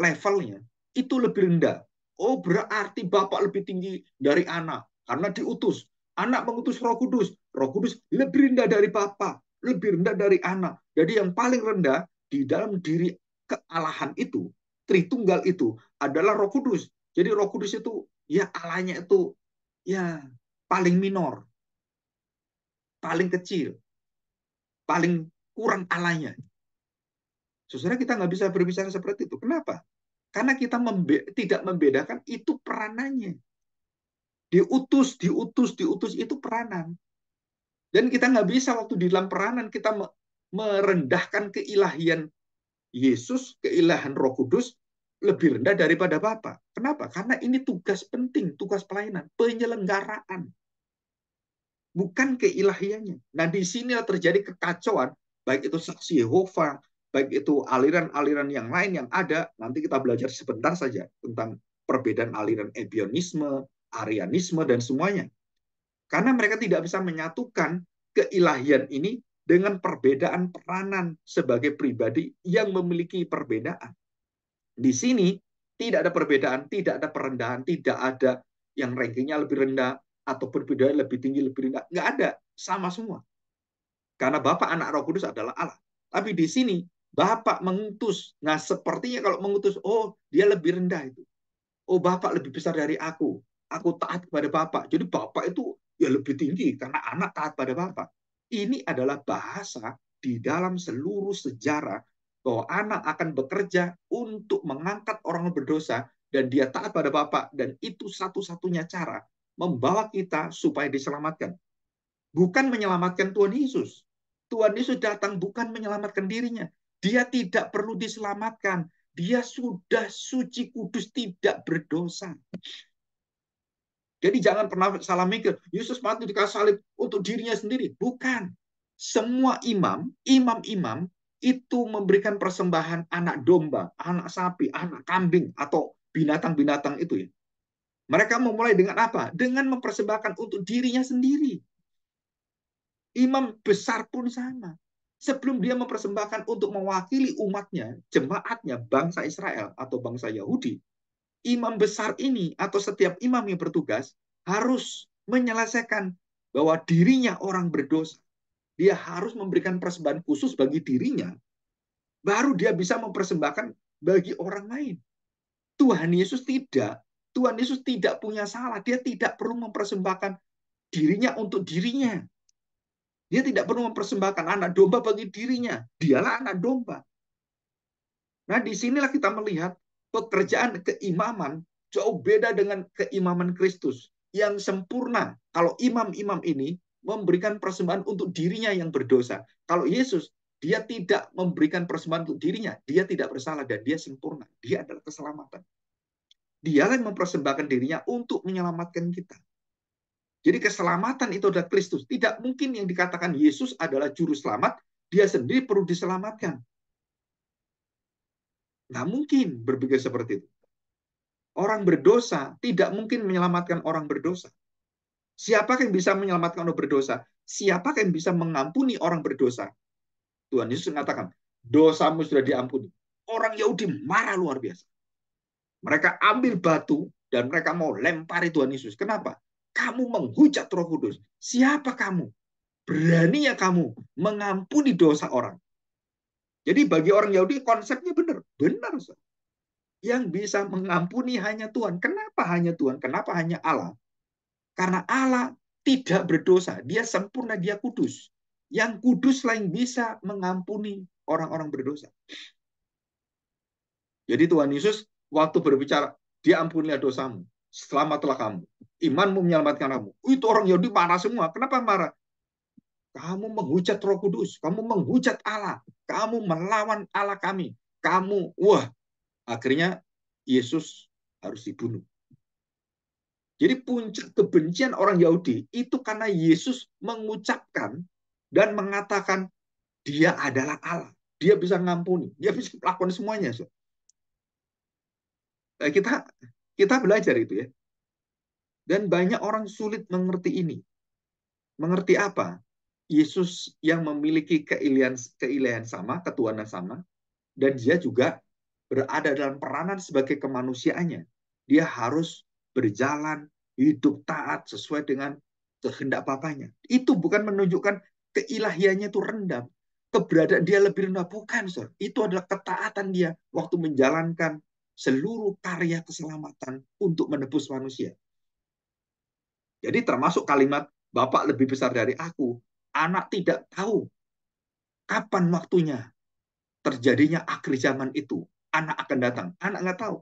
levelnya, itu lebih rendah. Oh, berarti Bapak lebih tinggi dari anak karena diutus. Anak mengutus Roh Kudus. Roh Kudus lebih rendah dari Bapa, lebih rendah dari anak. Jadi yang paling rendah di dalam diri kealahan itu, Tritunggal itu adalah Roh Kudus. Jadi Roh Kudus itu ya Allahnya itu ya paling minor, paling kecil, paling kurang Allahnya. Saudara, kita nggak bisa berbicara seperti itu. Kenapa? Karena kita tidak membedakan itu peranannya. Diutus, diutus, diutus itu peranan. Dan kita nggak bisa waktu di dalam peranan kita merendahkan keilahian Yesus, keilahian Roh Kudus lebih rendah daripada Bapa. Kenapa? Karena ini tugas penting, tugas pelayanan, penyelenggaraan, bukan keilahiannya. Nah, di sini terjadi kekacauan, baik itu saksi Yehova, baik itu aliran-aliran yang lain yang ada. Nanti kita belajar sebentar saja tentang perbedaan aliran Ebionisme, Arianisme, dan semuanya. Karena mereka tidak bisa menyatukan keilahian ini dengan perbedaan peranan sebagai pribadi yang memiliki perbedaan. Di sini tidak ada perbedaan, tidak ada perendahan, tidak ada yang rankingnya lebih rendah atau berbeda lebih tinggi, lebih rendah. Nggak ada, sama semua. Karena Bapa, Anak, Roh Kudus adalah Allah. Tapi di sini Bapak mengutus. Nah, sepertinya kalau mengutus, oh dia lebih rendah itu. Oh, Bapak lebih besar dari aku. Aku taat kepada Bapak. Jadi Bapak itu ya lebih tinggi karena anak taat pada Bapak. Ini adalah bahasa di dalam seluruh sejarah bahwa anak akan bekerja untuk mengangkat orang berdosa dan dia taat pada Bapak, dan itu satu-satunya cara membawa kita supaya diselamatkan. Bukan menyelamatkan Tuhan Yesus. Tuhan Yesus datang bukan menyelamatkan dirinya. Dia tidak perlu diselamatkan. Dia sudah suci, kudus, tidak berdosa. Jadi jangan pernah salah mikir, Yesus mati di kayu salib untuk dirinya sendiri. Bukan. Semua imam-imam itu memberikan persembahan anak domba, anak sapi, anak kambing, atau binatang-binatang itu ya. Mereka memulai dengan apa? Dengan mempersembahkan untuk dirinya sendiri. Imam besar pun sama. Sebelum dia mempersembahkan untuk mewakili umatnya, jemaatnya, bangsa Israel atau bangsa Yahudi, imam besar ini atau setiap imam yang bertugas harus menyelesaikan bahwa dirinya orang berdosa. Dia harus memberikan persembahan khusus bagi dirinya, baru dia bisa mempersembahkan bagi orang lain. Tuhan Yesus tidak. Tuhan Yesus tidak punya salah. Dia tidak perlu mempersembahkan dirinya untuk dirinya. Dia tidak perlu mempersembahkan anak domba bagi dirinya. Dialah anak domba. Nah, disinilah kita melihat pekerjaan keimaman jauh beda dengan keimaman Kristus yang sempurna. Kalau imam-imam ini memberikan persembahan untuk dirinya yang berdosa. Kalau Yesus, dia tidak memberikan persembahan untuk dirinya. Dia tidak bersalah dan dia sempurna. Dia adalah keselamatan. Dia yang mempersembahkan dirinya untuk menyelamatkan kita. Jadi keselamatan itu adalah Kristus. Tidak mungkin yang dikatakan Yesus adalah juru selamat, dia sendiri perlu diselamatkan. Nggak mungkin berpikir seperti itu. Orang berdosa tidak mungkin menyelamatkan orang berdosa. Siapa yang bisa menyelamatkan orang berdosa? Siapa yang bisa mengampuni orang berdosa? Tuhan Yesus mengatakan, dosamu sudah diampuni. Orang Yahudi marah luar biasa. Mereka ambil batu dan mereka mau lempari Tuhan Yesus. Kenapa? Kamu menghujat Roh Kudus. Siapa kamu? Beraninya kamu mengampuni dosa orang. Jadi bagi orang Yahudi konsepnya benar. Benar. Yang bisa mengampuni hanya Tuhan. Kenapa hanya Tuhan? Kenapa hanya Allah? Karena Allah tidak berdosa. Dia sempurna, dia kudus. Yang kudus lain bisa mengampuni orang-orang berdosa. Jadi Tuhan Yesus waktu berbicara, dia ampunilah dosamu. Selamatlah kamu. Imanmu menyelamatkan kamu. Itu orang Yahudi marah semua. Kenapa marah? Kamu menghujat Roh Kudus. Kamu menghujat Allah. Kamu melawan Allah kami. Akhirnya Yesus harus dibunuh. Jadi puncak kebencian orang Yahudi itu karena Yesus mengucapkan dan mengatakan dia adalah Allah. Dia bisa ngampuni. Dia bisa melakukan semuanya. Kita belajar itu ya. Dan banyak orang sulit mengerti ini. Mengerti apa? Yesus yang memiliki keilahian sama, ketuhanan sama, dan dia juga berada dalam peranan sebagai kemanusiaannya, dia harus berjalan hidup taat sesuai dengan kehendak Bapaknya. Itu bukan menunjukkan keilahiannya itu rendah, keberadaan dia lebih rendah, bukan, Sir. Itu adalah ketaatan dia waktu menjalankan seluruh karya keselamatan untuk menebus manusia. Jadi termasuk kalimat Bapak lebih besar dari aku, anak tidak tahu kapan waktunya terjadinya akhir zaman itu. Anak akan datang, anak nggak tahu.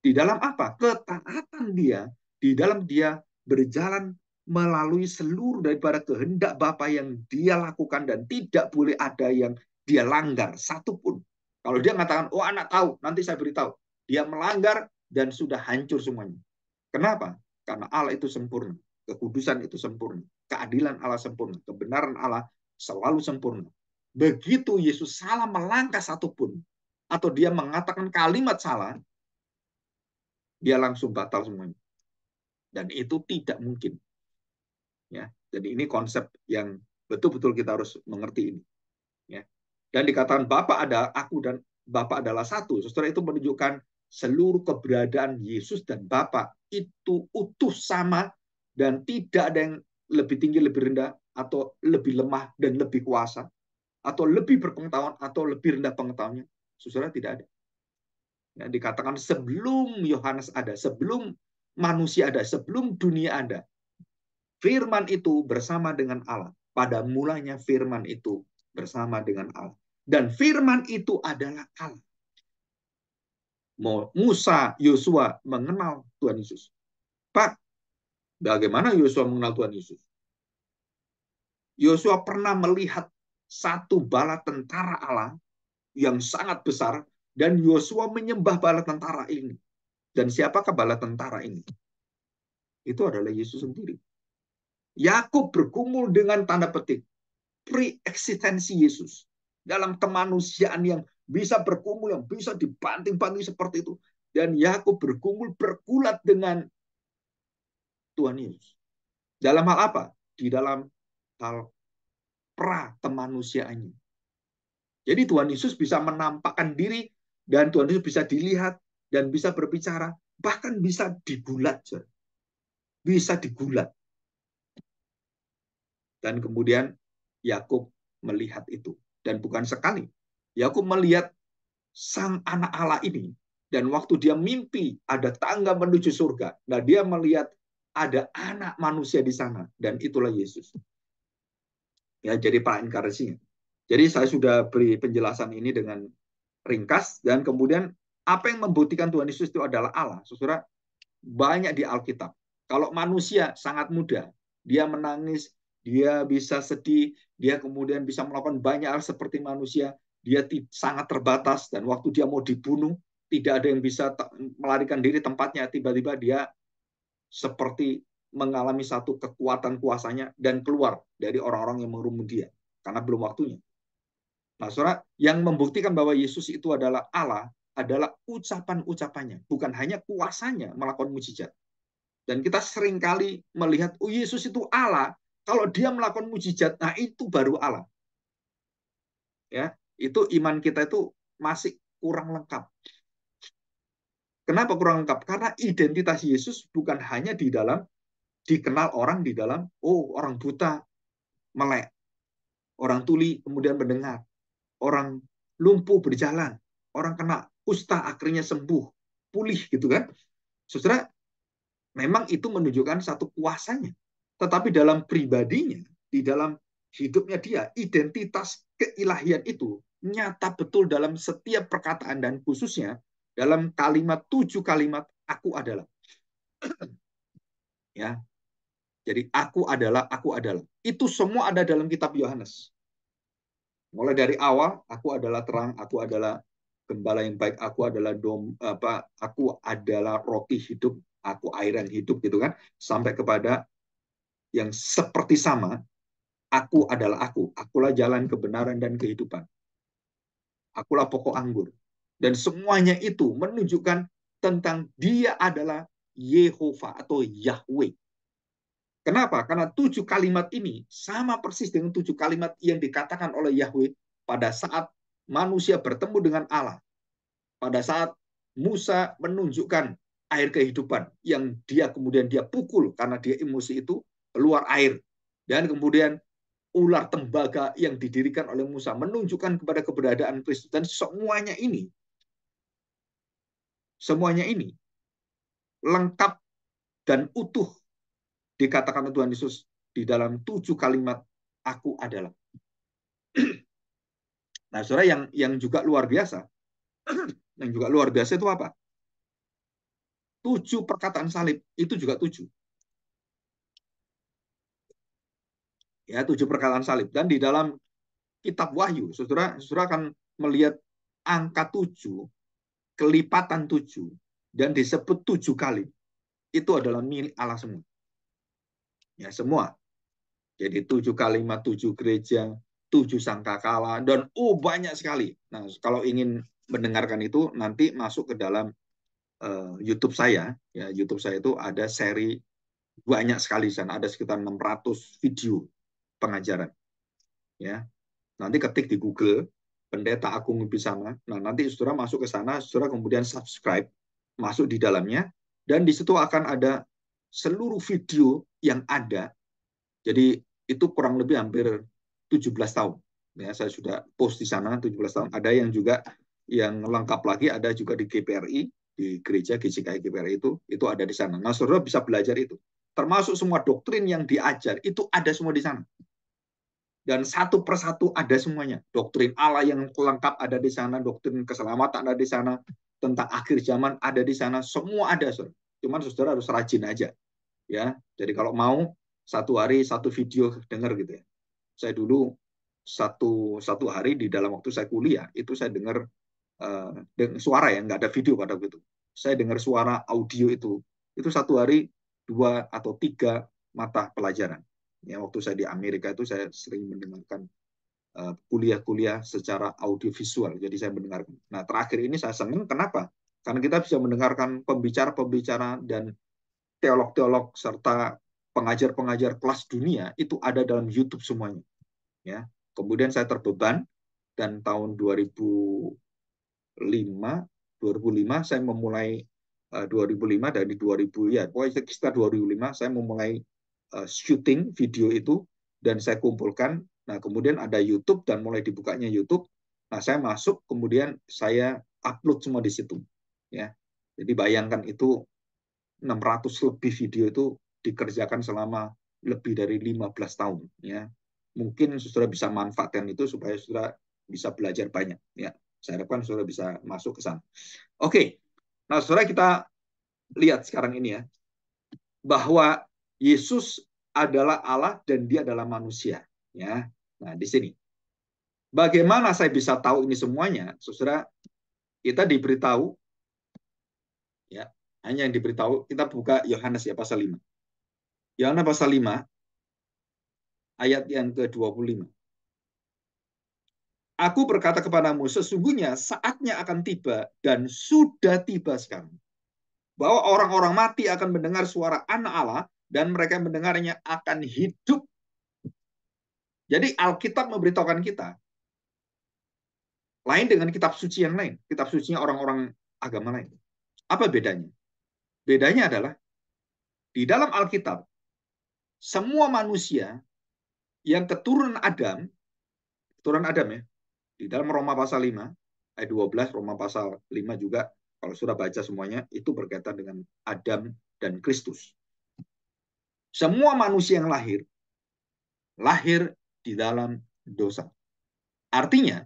Di dalam apa? Ketaatan dia, di dalam dia berjalan melalui seluruh daripada kehendak Bapa yang dia lakukan dan tidak boleh ada yang dia langgar satupun. Kalau dia mengatakan, oh anak tahu, nanti saya beritahu. Dia melanggar dan sudah hancur semuanya. Kenapa? Karena Allah itu sempurna. Kekudusan itu sempurna. Keadilan Allah sempurna. Kebenaran Allah selalu sempurna. Begitu Yesus salah melangkah satupun, atau dia mengatakan kalimat salah, dia langsung batal semuanya. Dan itu tidak mungkin. Ya, jadi ini konsep yang betul-betul kita harus mengerti ini. Ya. Dan dikatakan Bapa ada aku dan Bapa adalah satu. Saudara, itu menunjukkan seluruh keberadaan Yesus dan Bapa itu utuh sama dan tidak ada yang lebih tinggi, lebih rendah, atau lebih lemah dan lebih kuasa, atau lebih berpengetahuan atau lebih rendah pengetahuannya. Saudara, tidak ada. Ya, dikatakan sebelum Yohanes ada, sebelum manusia ada, sebelum dunia ada, Firman itu bersama dengan Allah. Pada mulanya Firman itu bersama dengan Allah. Dan Firman itu adalah Allah. Musa, Yosua mengenal Tuhan Yesus. Pak, bagaimana Yosua mengenal Tuhan Yesus? Yosua pernah melihat satu bala tentara Allah yang sangat besar, dan Yosua menyembah bala tentara ini. Dan siapakah bala tentara ini? Itu adalah Yesus sendiri. Yakub bergumul dengan tanda petik pre-eksistensi Yesus dalam kemanusiaan yang bisa bergumul, yang bisa dibanting-banting seperti itu. Dan Yakub bergumul, bergulat dengan Tuhan Yesus. Dalam hal apa? Di dalam hal pra kemanusiaannya. Jadi Tuhan Yesus bisa menampakkan diri, dan Tuhan Yesus bisa dilihat dan bisa berbicara, bahkan bisa digulat. Bisa digulat. Dan kemudian Yakub melihat itu. Dan bukan sekali. Yakub melihat sang anak Allah ini. Dan waktu dia mimpi ada tangga menuju surga. Nah, dia melihat ada anak manusia di sana. Dan itulah Yesus. Ya, jadi prainkarnasinya. Jadi saya sudah beri penjelasan ini dengan ringkas. Dan kemudian apa yang membuktikan Tuhan Yesus itu adalah Allah. Saudara, banyak di Alkitab. Kalau manusia sangat mudah. Dia menangis, dia bisa sedih, dia kemudian bisa melakukan banyak hal seperti manusia, dia sangat terbatas, dan waktu dia mau dibunuh, tidak ada yang bisa melarikan diri tempatnya, tiba-tiba dia seperti mengalami satu kekuatan kuasanya dan keluar dari orang-orang yang mengerumuni dia, karena belum waktunya. Nah, saudara, yang membuktikan bahwa Yesus itu adalah Allah adalah ucapan-ucapannya, bukan hanya kuasanya melakukan mujizat. Dan kita seringkali melihat, oh Yesus itu Allah, kalau dia melakukan mujizat, nah itu baru Allah. Ya, itu iman kita itu masih kurang lengkap. Kenapa kurang lengkap? Karena identitas Yesus bukan hanya di dalam dikenal orang di dalam, oh orang buta melek, orang tuli kemudian mendengar, orang lumpuh berjalan, orang kena kusta akhirnya sembuh, pulih gitu kan. Saudara, memang itu menunjukkan satu kuasanya. Tetapi dalam pribadinya, di dalam hidupnya dia, identitas keilahian itu nyata betul dalam setiap perkataan, dan khususnya dalam kalimat 7 kalimat aku adalah. Ya. Jadi aku adalah, aku adalah. Itu semua ada dalam kitab Yohanes. Mulai dari awal, aku adalah terang, aku adalah gembala yang baik, aku adalah aku adalah roti hidup, aku air yang hidup gitu kan, sampai kepada yang seperti sama, aku adalah aku, akulah jalan kebenaran dan kehidupan, akulah pokok anggur. Dan semuanya itu menunjukkan tentang dia adalah Yehova atau Yahweh. Kenapa? Karena 7 kalimat ini sama persis dengan 7 kalimat yang dikatakan oleh Yahweh pada saat manusia bertemu dengan Allah. pada saat Musa menunjukkan air kehidupan yang kemudian dia pukul karena dia emosi itu keluar air. Dan kemudian ular tembaga yang didirikan oleh Musa menunjukkan kepada keberadaan Kristus. Dan semuanya ini lengkap dan utuh dikatakan oleh Tuhan Yesus di dalam 7 kalimat, aku adalah. Nah, saudara, yang juga luar biasa, itu apa? 7 perkataan salib itu juga 7. Ya, 7 perkataan salib. Dan di dalam kitab Wahyu, saudara akan melihat angka 7, kelipatan 7, dan disebut 7 kali. Itu adalah milik Allah semua. Ya, semua. Jadi 7 kalimat, 7 gereja, 7 sangkakala, dan banyak sekali. Nah, kalau ingin mendengarkan itu, nanti masuk ke dalam YouTube saya. Ya, YouTube saya itu ada seri banyak sekali di sana. Ada sekitar 600 video pengajaran. Ya, nanti ketik di Google Pendeta Agung Wibisana. Nah, nanti saudara masuk ke sana, saudara kemudian subscribe, masuk di dalamnya, dan di situ akan ada seluruh video yang ada. Jadi itu kurang lebih hampir 17 tahun. Ya, saya sudah post di sana 17 tahun. Ada yang juga yang lengkap lagi, ada juga di GPRI, di gereja GCKI GPRI itu ada di sana. Nah, saudara bisa belajar itu. Termasuk semua doktrin yang diajar, itu ada semua di sana. Dan satu persatu ada semuanya. Doktrin Allah yang lengkap ada di sana, doktrin keselamatan ada di sana, tentang akhir zaman ada di sana, semua ada. Saudara. Cuman saudara harus rajin aja. Ya, jadi kalau mau satu hari satu video dengar gitu ya. Saya dulu satu hari di dalam waktu saya kuliah itu saya dengar suara ya, nggak ada video pada waktu itu. Saya dengar suara audio itu satu hari 2 atau 3 mata pelajaran. Ya, waktu saya di Amerika itu saya sering mendengarkan kuliah-kuliah secara audiovisual. Jadi saya mendengarkan. Nah, terakhir ini saya senang. Kenapa? Karena kita bisa mendengarkan pembicara-pembicara dan teolog-teolog serta pengajar-pengajar kelas dunia itu ada dalam YouTube semuanya. Ya. Kemudian saya terbeban dan tahun 2005 saya memulai 2005 dari 2000 ya pokoknya sekitar 2005 saya memulai syuting video itu dan saya kumpulkan. Nah, kemudian ada YouTube dan mulai dibukanya YouTube. Nah, saya masuk kemudian saya upload semua di situ. Ya. Jadi bayangkan itu 600 lebih video itu dikerjakan selama lebih dari 15 tahun. Ya. Mungkin saudara bisa manfaatkan itu supaya saudara bisa belajar banyak. Ya. Saya harapkan saudara bisa masuk ke sana. Oke, nah saudara kita lihat sekarang ini ya, bahwa Yesus adalah Allah dan dia adalah manusia. Ya. Nah di sini. Bagaimana saya bisa tahu ini semuanya? Saudara, kita diberitahu, ya, hanya yang diberitahu, kita buka Yohanes ya pasal 5. Yohanes pasal 5 ayat yang ke-25. Aku berkata kepadamu, sesungguhnya saatnya akan tiba dan sudah tiba sekarang. Bahwa orang-orang mati akan mendengar suara anak Allah dan mereka mendengarnya akan hidup. Jadi Alkitab memberitahukan kita, lain dengan kitab suci yang lain. Kitab sucinya orang-orang agama lain. Apa bedanya? Bedanya adalah, di dalam Alkitab, semua manusia yang keturunan Adam ya, di dalam Roma pasal 5, ayat 12, Roma pasal 5 juga, kalau sudah baca semuanya, itu berkaitan dengan Adam dan Kristus. Semua manusia yang lahir di dalam dosa. Artinya,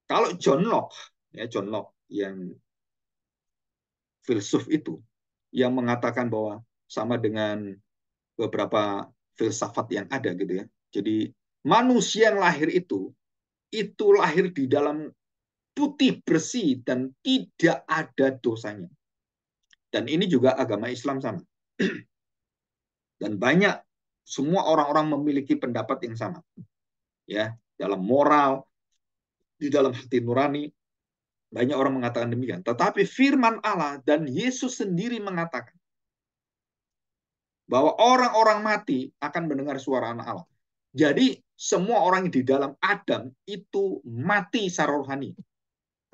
kalau John Locke yang filsuf itu, yang mengatakan bahwa sama dengan beberapa filsafat yang ada gitu ya. Jadi manusia yang lahir itu lahir di dalam putih bersih dan tidak ada dosanya. Dan ini juga agama Islam sama. Dan banyak semua orang-orang memiliki pendapat yang sama. Ya, dalam moral, di dalam hati nurani, banyak orang mengatakan demikian. Tetapi firman Allah dan Yesus sendiri mengatakan bahwa orang-orang mati akan mendengar suara anak Allah. Jadi semua orang di dalam Adam itu mati secara rohani.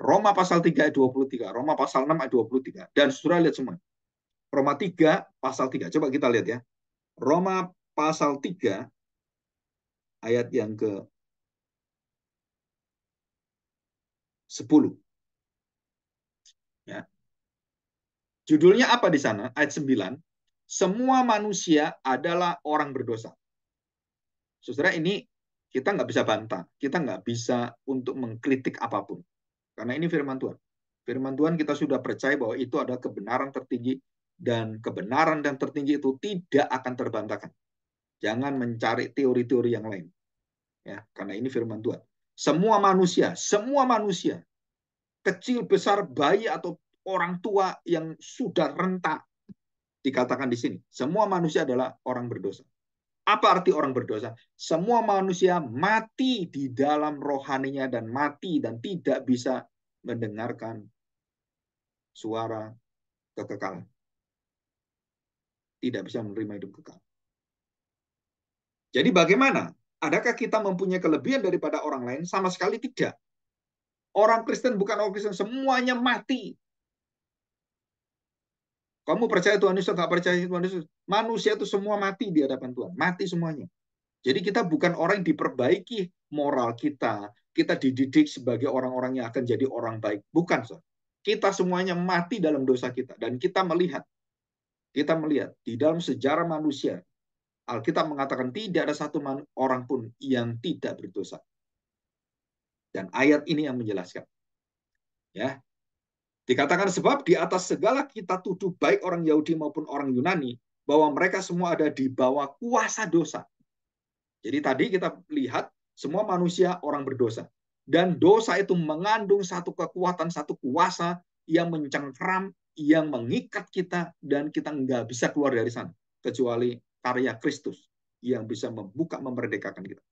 Roma pasal 3 ayat 23, Roma pasal 6 ayat 23. Dan saudara lihat semua. Roma 3 pasal 3. Coba kita lihat ya. Roma pasal 3 ayat yang ke-10. Ya. Judulnya apa di sana? Ayat 9. Semua manusia adalah orang berdosa. Saudara, ini kita nggak bisa bantah. Kita nggak bisa untuk mengkritik apapun. Karena ini firman Tuhan. Firman Tuhan kita sudah percaya bahwa itu adalah kebenaran tertinggi. Dan kebenaran dan tertinggi itu tidak akan terbantahkan. Jangan mencari teori-teori yang lain. Ya, karena ini firman Tuhan. Semua manusia, kecil, besar, bayi, atau orang tua yang sudah renta, dikatakan di sini. Semua manusia adalah orang berdosa. Apa arti orang berdosa? Semua manusia mati di dalam rohaninya dan mati dan tidak bisa mendengarkan suara kekekalan. Tidak bisa menerima hidup kekal. Jadi bagaimana? Adakah kita mempunyai kelebihan daripada orang lain? Sama sekali tidak. Orang Kristen bukan orang Kristen, semuanya mati. Kamu percaya Tuhan Yesus, tak percaya Tuhan Yesus. Manusia itu semua mati di hadapan Tuhan. Mati semuanya. Jadi kita bukan orang yang diperbaiki moral kita. Kita dididik sebagai orang-orang yang akan jadi orang baik. Bukan, so. Kita semuanya mati dalam dosa kita. Dan kita melihat di dalam sejarah manusia, Alkitab mengatakan tidak ada satu orang pun yang tidak berdosa. Dan ayat ini yang menjelaskan. Ya, dikatakan sebab di atas segala kita tuduh baik orang Yahudi maupun orang Yunani bahwa mereka semua ada di bawah kuasa dosa. Jadi tadi kita lihat semua manusia orang berdosa. Dan dosa itu mengandung satu kekuatan, satu kuasa yang mencengkram, yang mengikat kita, dan kita nggak bisa keluar dari sana. Kecuali karya Kristus yang bisa membuka, memerdekakan kita.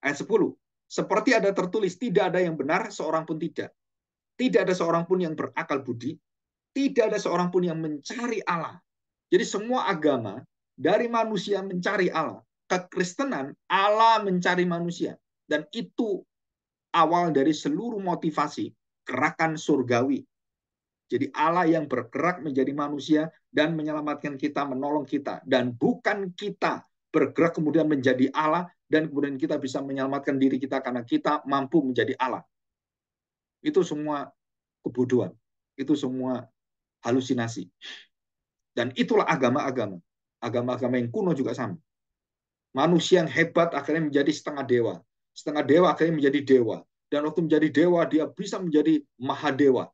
Ayat 10. Seperti ada tertulis, tidak ada yang benar, seorang pun tidak. Tidak ada seorang pun yang berakal budi. Tidak ada seorang pun yang mencari Allah. Jadi semua agama dari manusia mencari Allah. Kekristenan, Allah mencari manusia. Dan itu awal dari seluruh motivasi gerakan surgawi. Jadi Allah yang bergerak menjadi manusia dan menyelamatkan kita, menolong kita. Dan bukan kita bergerak kemudian menjadi Allah dan kemudian kita bisa menyelamatkan diri kita karena kita mampu menjadi Allah. Itu semua kebodohan. Itu semua halusinasi. Dan itulah agama-agama. Agama-agama yang kuno juga sama. Manusia yang hebat akhirnya menjadi setengah dewa. Setengah dewa akhirnya menjadi dewa. Dan waktu menjadi dewa, dia bisa menjadi mahadewa.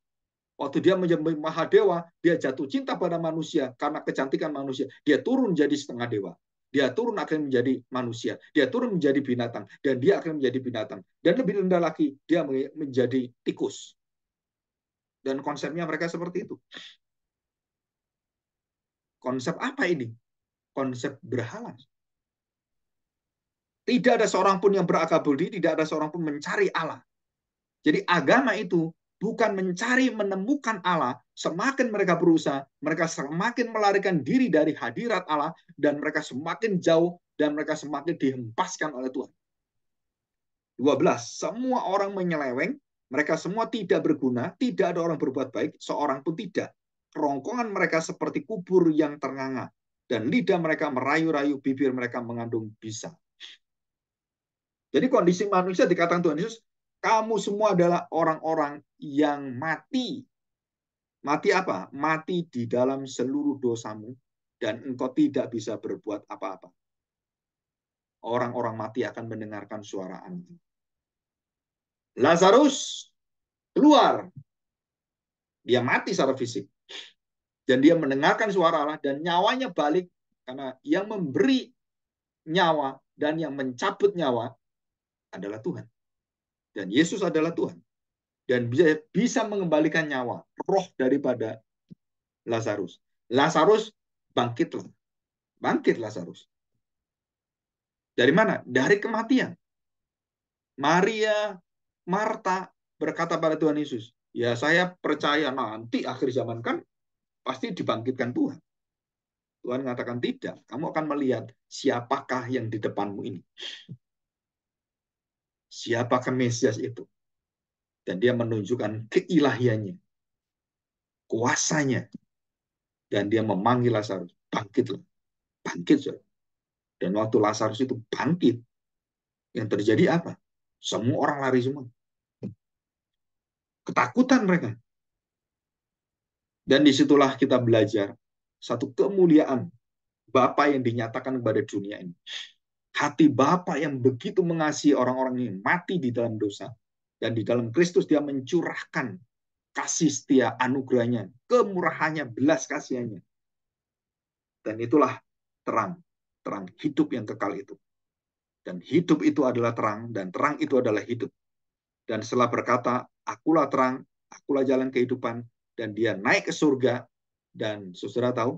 Waktu dia menjadi mahadewa, dia jatuh cinta pada manusia karena kecantikan manusia. Dia turun menjadi setengah dewa. Dia turun akhirnya menjadi manusia. Dia turun menjadi binatang. Dan dia akhirnya menjadi binatang. Dan lebih rendah lagi, dia menjadi tikus. Dan konsepnya mereka seperti itu. Konsep apa ini? Konsep berhala. Tidak ada seorang pun yang berakal budi, tidak ada seorang pun mencari Allah. Jadi agama itu bukan mencari menemukan Allah. Semakin mereka berusaha, mereka semakin melarikan diri dari hadirat Allah, dan mereka semakin jauh, dan mereka semakin dihempaskan oleh Tuhan. 12. Semua orang menyeleweng, mereka semua tidak berguna, tidak ada orang berbuat baik, seorang pun tidak. Kerongkongan mereka seperti kubur yang ternganga, dan lidah mereka merayu-rayu, bibir mereka mengandung bisa. Jadi kondisi manusia dikatakan Tuhan Yesus, kamu semua adalah orang-orang yang mati. Mati apa? Mati di dalam seluruh dosamu, dan engkau tidak bisa berbuat apa-apa. Orang-orang mati akan mendengarkan suara angin. Lazarus keluar. Dia mati secara fisik. Dan dia mendengarkan suara Allah, dan nyawanya balik, karena yang memberi nyawa dan yang mencabut nyawa adalah Tuhan. Dan Yesus adalah Tuhan. Dan bisa mengembalikan nyawa, roh daripada Lazarus. Lazarus bangkitlah. Bangkit Lazarus. Dari mana? Dari kematian. Maria, Marta berkata pada Tuhan Yesus, ya saya percaya nanti akhir zaman kan pasti dibangkitkan Tuhan. Tuhan mengatakan tidak. Kamu akan melihat siapakah yang di depanmu ini. Siapakah Mesias itu. Dan dia menunjukkan keilahiannya, kuasanya. Dan dia memanggil Lazarus, bangkitlah, bangkit. Saudara. Dan waktu Lazarus itu bangkit, yang terjadi apa? Semua orang lari semua. Ketakutan mereka. Dan disitulah kita belajar satu kemuliaan Bapa yang dinyatakan kepada dunia ini. Hati Bapa yang begitu mengasihi orang-orang yang mati di dalam dosa. Dan di dalam Kristus dia mencurahkan kasih setia anugerahnya, kemurahannya, belas kasihannya. Dan itulah terang, terang hidup yang kekal itu. Dan hidup itu adalah terang, dan terang itu adalah hidup. Dan setelah berkata, akulah terang, akulah jalan kehidupan, dan dia naik ke surga. Dan saudara tahu,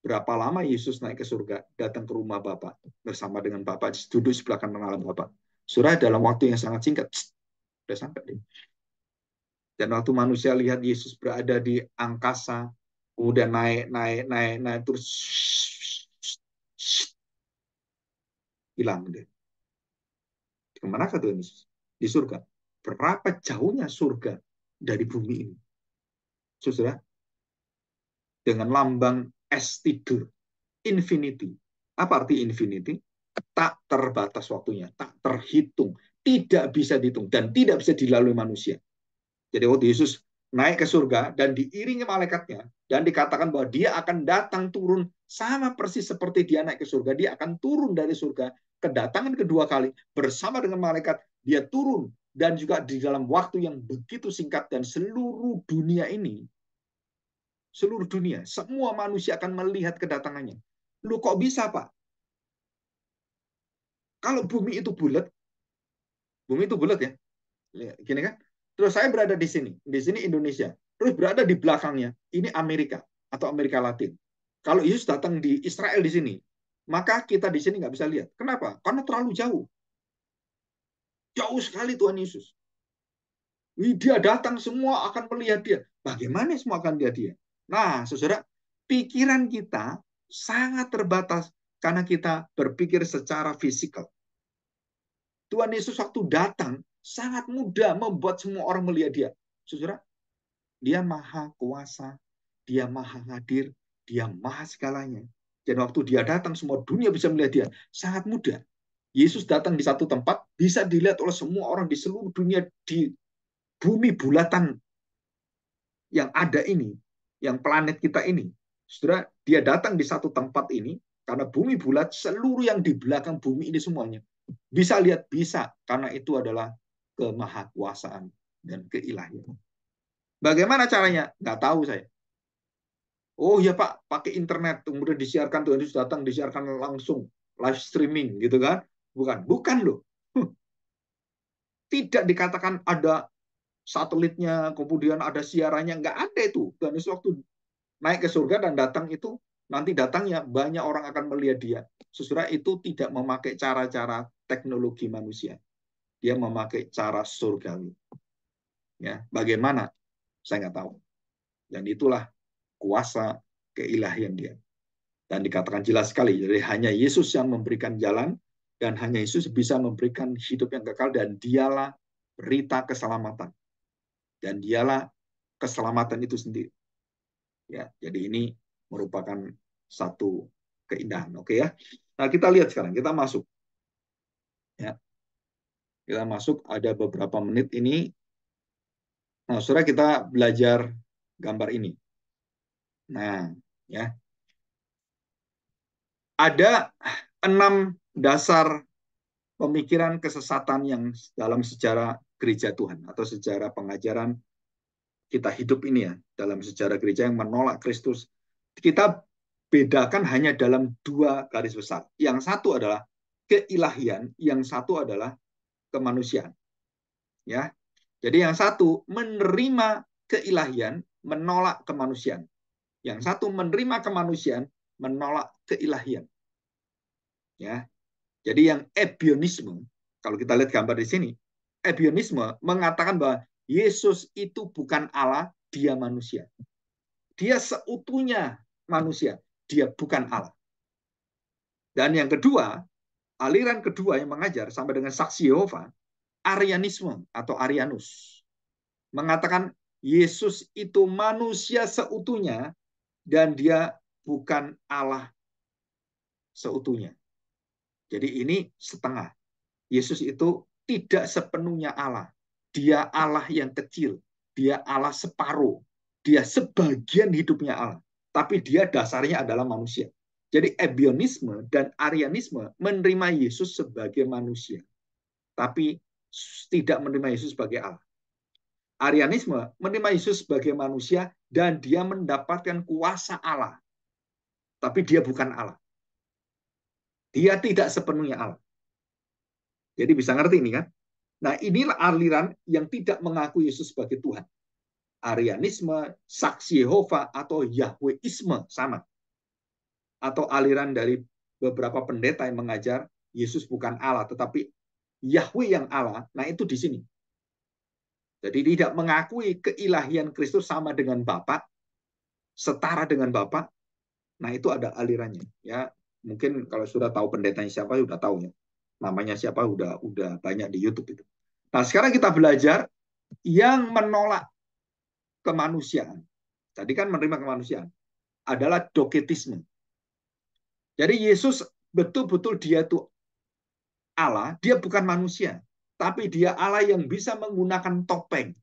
berapa lama Yesus naik ke surga, datang ke rumah Bapa bersama dengan Bapa, duduk sebelah kanan Allah Bapa. Surah dalam waktu yang sangat singkat, sudah sampai. Dan waktu manusia lihat Yesus berada di angkasa, udah naik, terus hilang deh. Kemana ke Tuhan Yesus? Di surga. Berapa jauhnya surga dari bumi ini? Saudara, dengan lambang es tidur, infinity. Apa arti infinity? Tak terbatas waktunya, tak terhitung, tidak bisa dihitung, dan tidak bisa dilalui manusia. Jadi waktu Yesus naik ke surga dan diiringi malaikatnya, dan dikatakan bahwa dia akan datang turun sama persis seperti dia naik ke surga. Dia akan turun dari surga, kedatangan kedua kali bersama dengan malaikat, dia turun dan juga di dalam waktu yang begitu singkat, dan seluruh dunia ini, seluruh dunia, semua manusia akan melihat kedatangannya. Lu kok bisa, Pak? Kalau bumi itu bulat ya, gini kan? Terus saya berada di sini Indonesia. Terus berada di belakangnya, ini Amerika atau Amerika Latin. Kalau Yesus datang di Israel di sini, maka kita di sini nggak bisa lihat. Kenapa? Karena terlalu jauh. Jauh sekali Tuhan Yesus. Dia datang, semua akan melihat dia. Bagaimana semua akan melihat dia? Nah, saudara, pikiran kita sangat terbatas karena kita berpikir secara fisikal. Tuhan Yesus waktu datang, sangat mudah membuat semua orang melihat dia. Saudara, dia maha kuasa, dia maha hadir, dia maha segalanya. Dan waktu dia datang, semua dunia bisa melihat dia. Sangat mudah. Yesus datang di satu tempat, bisa dilihat oleh semua orang di seluruh dunia, di bumi bulatan yang ada ini, yang planet kita ini. Saudara, dia datang di satu tempat ini, karena bumi bulat, seluruh yang di belakang bumi ini semuanya bisa lihat, bisa, karena itu adalah kemahakuasaan dan keilahian. Bagaimana caranya? Nggak tahu saya. Oh ya Pak, pakai internet, kemudian disiarkan, Tuhan Yesus datang, disiarkan langsung, live streaming gitu kan? Bukan loh. Tidak dikatakan ada satelitnya, kemudian ada siarannya, nggak ada itu. Tuhan Yesus waktu naik ke surga dan datang itu, nanti datangnya banyak orang akan melihat dia. Saudara, itu tidak memakai cara-cara teknologi manusia. Dia memakai cara surgawi. Ya, bagaimana? Saya nggak tahu. Dan itulah kuasa keilahian dia. Dan dikatakan jelas sekali, jadi hanya Yesus yang memberikan jalan, dan hanya Yesus bisa memberikan hidup yang kekal, dan dialah berita keselamatan. Dan dialah keselamatan itu sendiri. Ya, jadi ini merupakan satu keindahan. Oke ya. Nah, kita lihat sekarang, kita masuk. Ya. Kita masuk, ada beberapa menit ini. Nah, saudara, kita belajar gambar ini. Nah, ya. Ada 6 dasar pemikiran kesesatan yang dalam sejarah gereja Tuhan atau sejarah pengajaran kita hidup ini ya, dalam sejarah gereja yang menolak Kristus. Kita bedakan hanya dalam 2 garis besar. Yang satu adalah keilahian, yang satu adalah kemanusiaan. Ya. Jadi yang satu menerima keilahian, menolak kemanusiaan. Yang satu menerima kemanusiaan, menolak keilahian. Ya. Jadi yang ebionisme, kalau kita lihat gambar di sini, ebionisme mengatakan bahwa Yesus itu bukan Allah, dia manusia. Dia seutuhnya manusia, dia bukan Allah. Dan yang kedua, aliran kedua yang mengajar sampai dengan saksi Yehova, Arianisme atau Arianus mengatakan Yesus itu manusia seutuhnya dan dia bukan Allah seutuhnya. Jadi ini setengah. Yesus itu tidak sepenuhnya Allah. Dia Allah yang kecil. Dia Allah separuh. Dia sebagian hidupnya Allah. Tapi dia dasarnya adalah manusia. Jadi ebionisme dan arianisme menerima Yesus sebagai manusia. Tapi tidak menerima Yesus sebagai Allah. Arianisme menerima Yesus sebagai manusia dan dia mendapatkan kuasa Allah. Tapi dia bukan Allah. Dia tidak sepenuhnya Allah. Jadi bisa ngerti ini kan? Nah, inilah aliran yang tidak mengaku Yesus sebagai Tuhan. Arianisme, Saksi Yehova, atau Yahweisme sama. Atau aliran dari beberapa pendeta yang mengajar Yesus bukan Allah, tetapi Yahweh yang Allah. Nah, itu di sini. Jadi tidak mengakui keilahian Kristus sama dengan Bapa, setara dengan Bapa. Nah, itu ada alirannya. Ya, mungkin kalau sudah tahu pendetanya siapa, sudah tahu ya. Namanya siapa, udah banyak di YouTube itu. Nah, sekarang kita belajar yang menolak kemanusiaan. Tadi kan menerima kemanusiaan. Adalah doketisme. Jadi Yesus betul-betul dia itu Allah, dia bukan manusia. Tapi dia Allah yang bisa menggunakan topeng.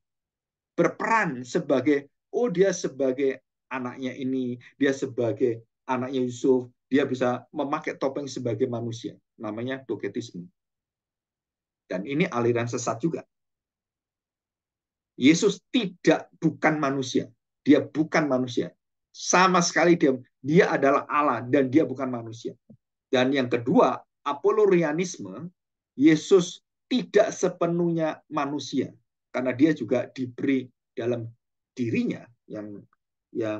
Berperan sebagai, oh dia sebagai anaknya ini, dia sebagai anaknya Yusuf, dia bisa memakai topeng sebagai manusia. Namanya doketisme. Dan ini aliran sesat juga. Yesus bukan manusia. Dia bukan manusia. Sama sekali dia adalah Allah dan dia bukan manusia. Dan yang kedua, apolorianisme, Yesus tidak sepenuhnya manusia karena dia juga diberi dalam dirinya yang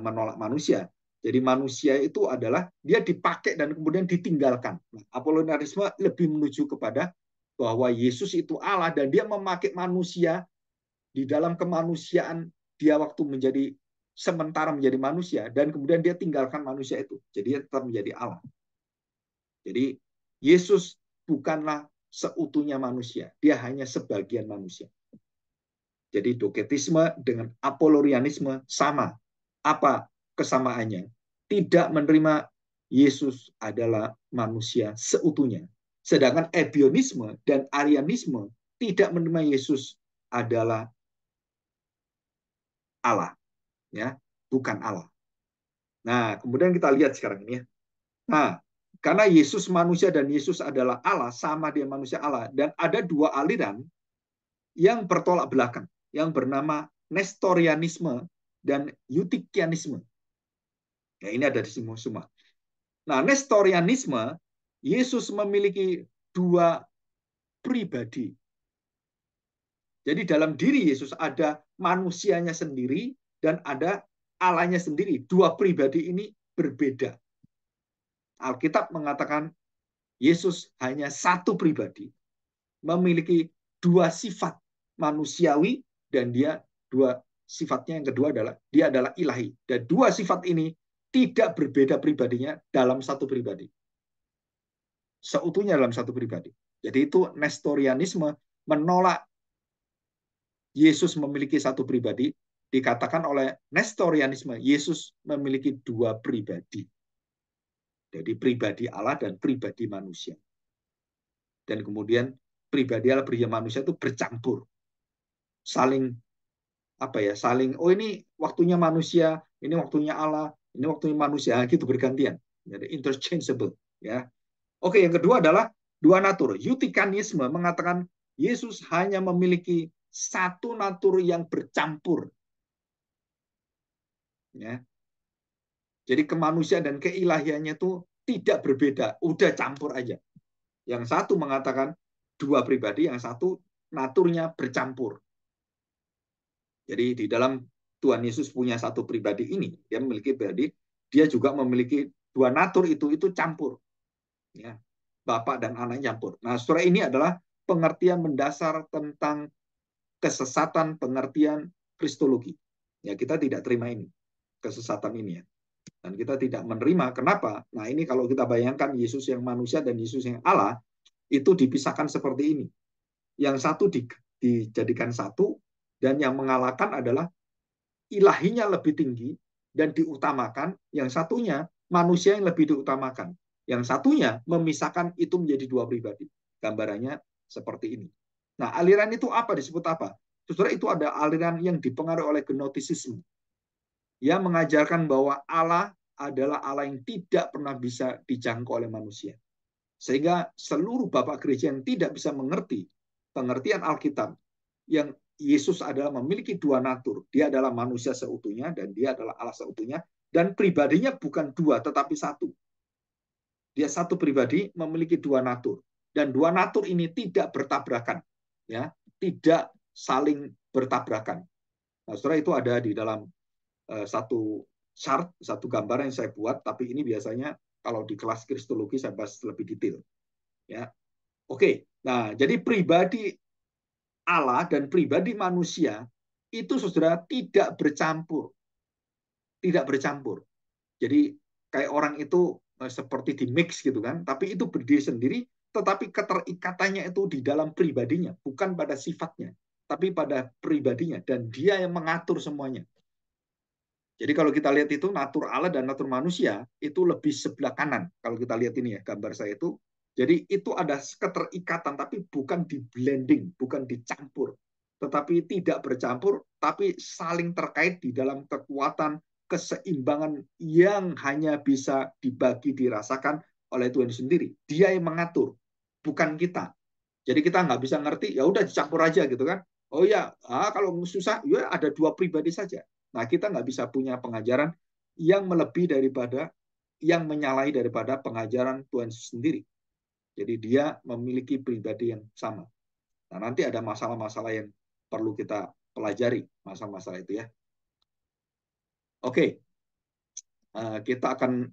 menolak manusia. Jadi manusia itu adalah dia dipakai dan kemudian ditinggalkan. Nah, apolorianisme lebih menuju kepada bahwa Yesus itu Allah dan dia memakai manusia di dalam kemanusiaan dia waktu sementara menjadi manusia dan kemudian dia tinggalkan manusia itu. Jadi dia tetap menjadi Allah. Jadi Yesus bukanlah seutuhnya manusia, dia hanya sebagian manusia. Jadi doketisme dengan apolorianisme sama. Apa kesamaannya? Tidak menerima Yesus adalah manusia seutuhnya. Sedangkan ebionisme dan arianisme tidak menerima Yesus adalah Allah, ya, bukan Allah. Nah, kemudian kita lihat sekarang ini ya. Nah, karena Yesus manusia dan Yesus adalah Allah, sama dia manusia Allah, dan ada dua aliran yang bertolak belakang, yang bernama Nestorianisme dan Eutychianisme. Ya, ini ada di semua. Nah, Nestorianisme, Yesus memiliki dua pribadi. Jadi dalam diri Yesus ada manusianya sendiri dan ada Allahnya sendiri. Dua pribadi ini berbeda. Alkitab mengatakan Yesus hanya satu pribadi, memiliki dua sifat manusiawi dan dia dua sifatnya yang kedua adalah dia adalah ilahi. Dan dua sifat ini tidak berbeda pribadinya dalam satu pribadi. Seutuhnya dalam satu pribadi. Jadi itu Nestorianisme menolak Yesus memiliki satu pribadi, dikatakan oleh Nestorianisme Yesus memiliki dua pribadi. Jadi pribadi Allah dan pribadi manusia. Dan kemudian pribadi Allah pribadi manusia itu bercampur. Saling saling ini waktunya manusia, ini waktunya Allah, ini waktunya manusia, gitu bergantian. Jadi interchangeable, ya. Oke, yang kedua adalah dua natur. Eutychianisme mengatakan Yesus hanya memiliki satu natur yang bercampur. Ya. Jadi kemanusiaan dan keilahiannya itu tidak berbeda, udah campur aja. Yang satu mengatakan dua pribadi, yang satu naturnya bercampur. Jadi di dalam Tuhan Yesus punya satu pribadi ini, dia memiliki pribadi, dia juga memiliki dua natur itu campur. Ya. Bapak dan anak campur. Nah, surah ini adalah pengertian mendasar tentang kesesatan pengertian kristologi. Ya, kita tidak terima ini, kesesatan ini ya. Dan kita tidak menerima. Kenapa? Nah, ini kalau kita bayangkan Yesus yang manusia dan Yesus yang Allah, itu dipisahkan seperti ini. Yang satu dijadikan satu, dan yang mengalahkan adalah ilahinya lebih tinggi dan diutamakan, yang satunya manusia yang lebih diutamakan. Yang satunya memisahkan itu menjadi dua pribadi. Gambarannya seperti ini. Nah, aliran itu apa? Disebut apa? Saudara, itu ada aliran yang dipengaruhi oleh gnostisisme, yang mengajarkan bahwa Allah adalah Allah yang tidak pernah bisa dijangkau oleh manusia. Sehingga seluruh bapak gereja yang tidak bisa mengerti pengertian Alkitab, yang Yesus adalah memiliki dua natur. Dia adalah manusia seutuhnya dan dia adalah Allah seutuhnya. Dan pribadinya bukan dua, tetapi satu. Dia satu pribadi memiliki dua natur. Dan dua natur ini tidak bertabrakan. Ya, tidak saling bertabrakan. Nah, saudara, itu ada di dalam satu chart, satu gambar yang saya buat, tapi ini biasanya kalau di kelas kristologi saya bahas lebih detail. Ya, oke. Nah, jadi pribadi Allah dan pribadi manusia itu, saudara, tidak bercampur, tidak bercampur. Jadi kayak orang itu seperti di mix gitu kan, tapi itu berdiri sendiri, tetapi keterikatannya itu di dalam pribadinya, bukan pada sifatnya, tapi pada pribadinya, dan dia yang mengatur semuanya. Jadi kalau kita lihat itu natur Allah dan natur manusia itu lebih sebelah kanan. Kalau kita lihat ini ya gambar saya itu, jadi itu ada keterikatan tapi bukan di blending, bukan dicampur, tetapi tidak bercampur, tapi saling terkait di dalam kekuatan keseimbangan yang hanya bisa dibagi dirasakan oleh Tuhan sendiri. Dia yang mengatur, bukan kita. Jadi kita nggak bisa ngerti, ya udah dicampur aja gitu kan. Oh ya, kalau susah, ya ada dua pribadi saja. Nah, kita nggak bisa punya pengajaran yang melebihi daripada, yang menyalahi daripada pengajaran Tuhan sendiri. Jadi dia memiliki pribadi yang sama. Nah, nanti ada masalah-masalah yang perlu kita pelajari, masalah-masalah itu ya. Oke, kita akan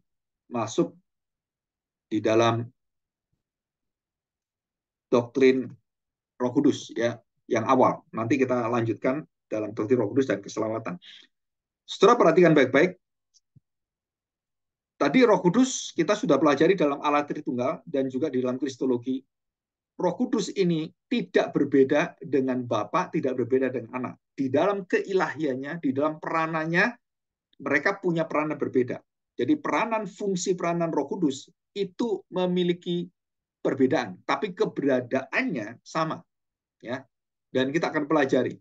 masuk di dalam doktrin Roh Kudus ya, yang awal. Nanti kita lanjutkan dalam doktrin Roh Kudus dan keselamatan. Setelah perhatikan baik-baik, tadi Roh Kudus kita sudah pelajari dalam Allah Tritunggal dan juga di dalam Kristologi. Roh Kudus ini tidak berbeda dengan Bapa, tidak berbeda dengan Anak. Di dalam keilahiannya, di dalam peranannya, mereka punya peranan berbeda. Jadi fungsi peranan Roh Kudus itu memiliki perbedaan, tapi keberadaannya sama. Ya, dan kita akan pelajari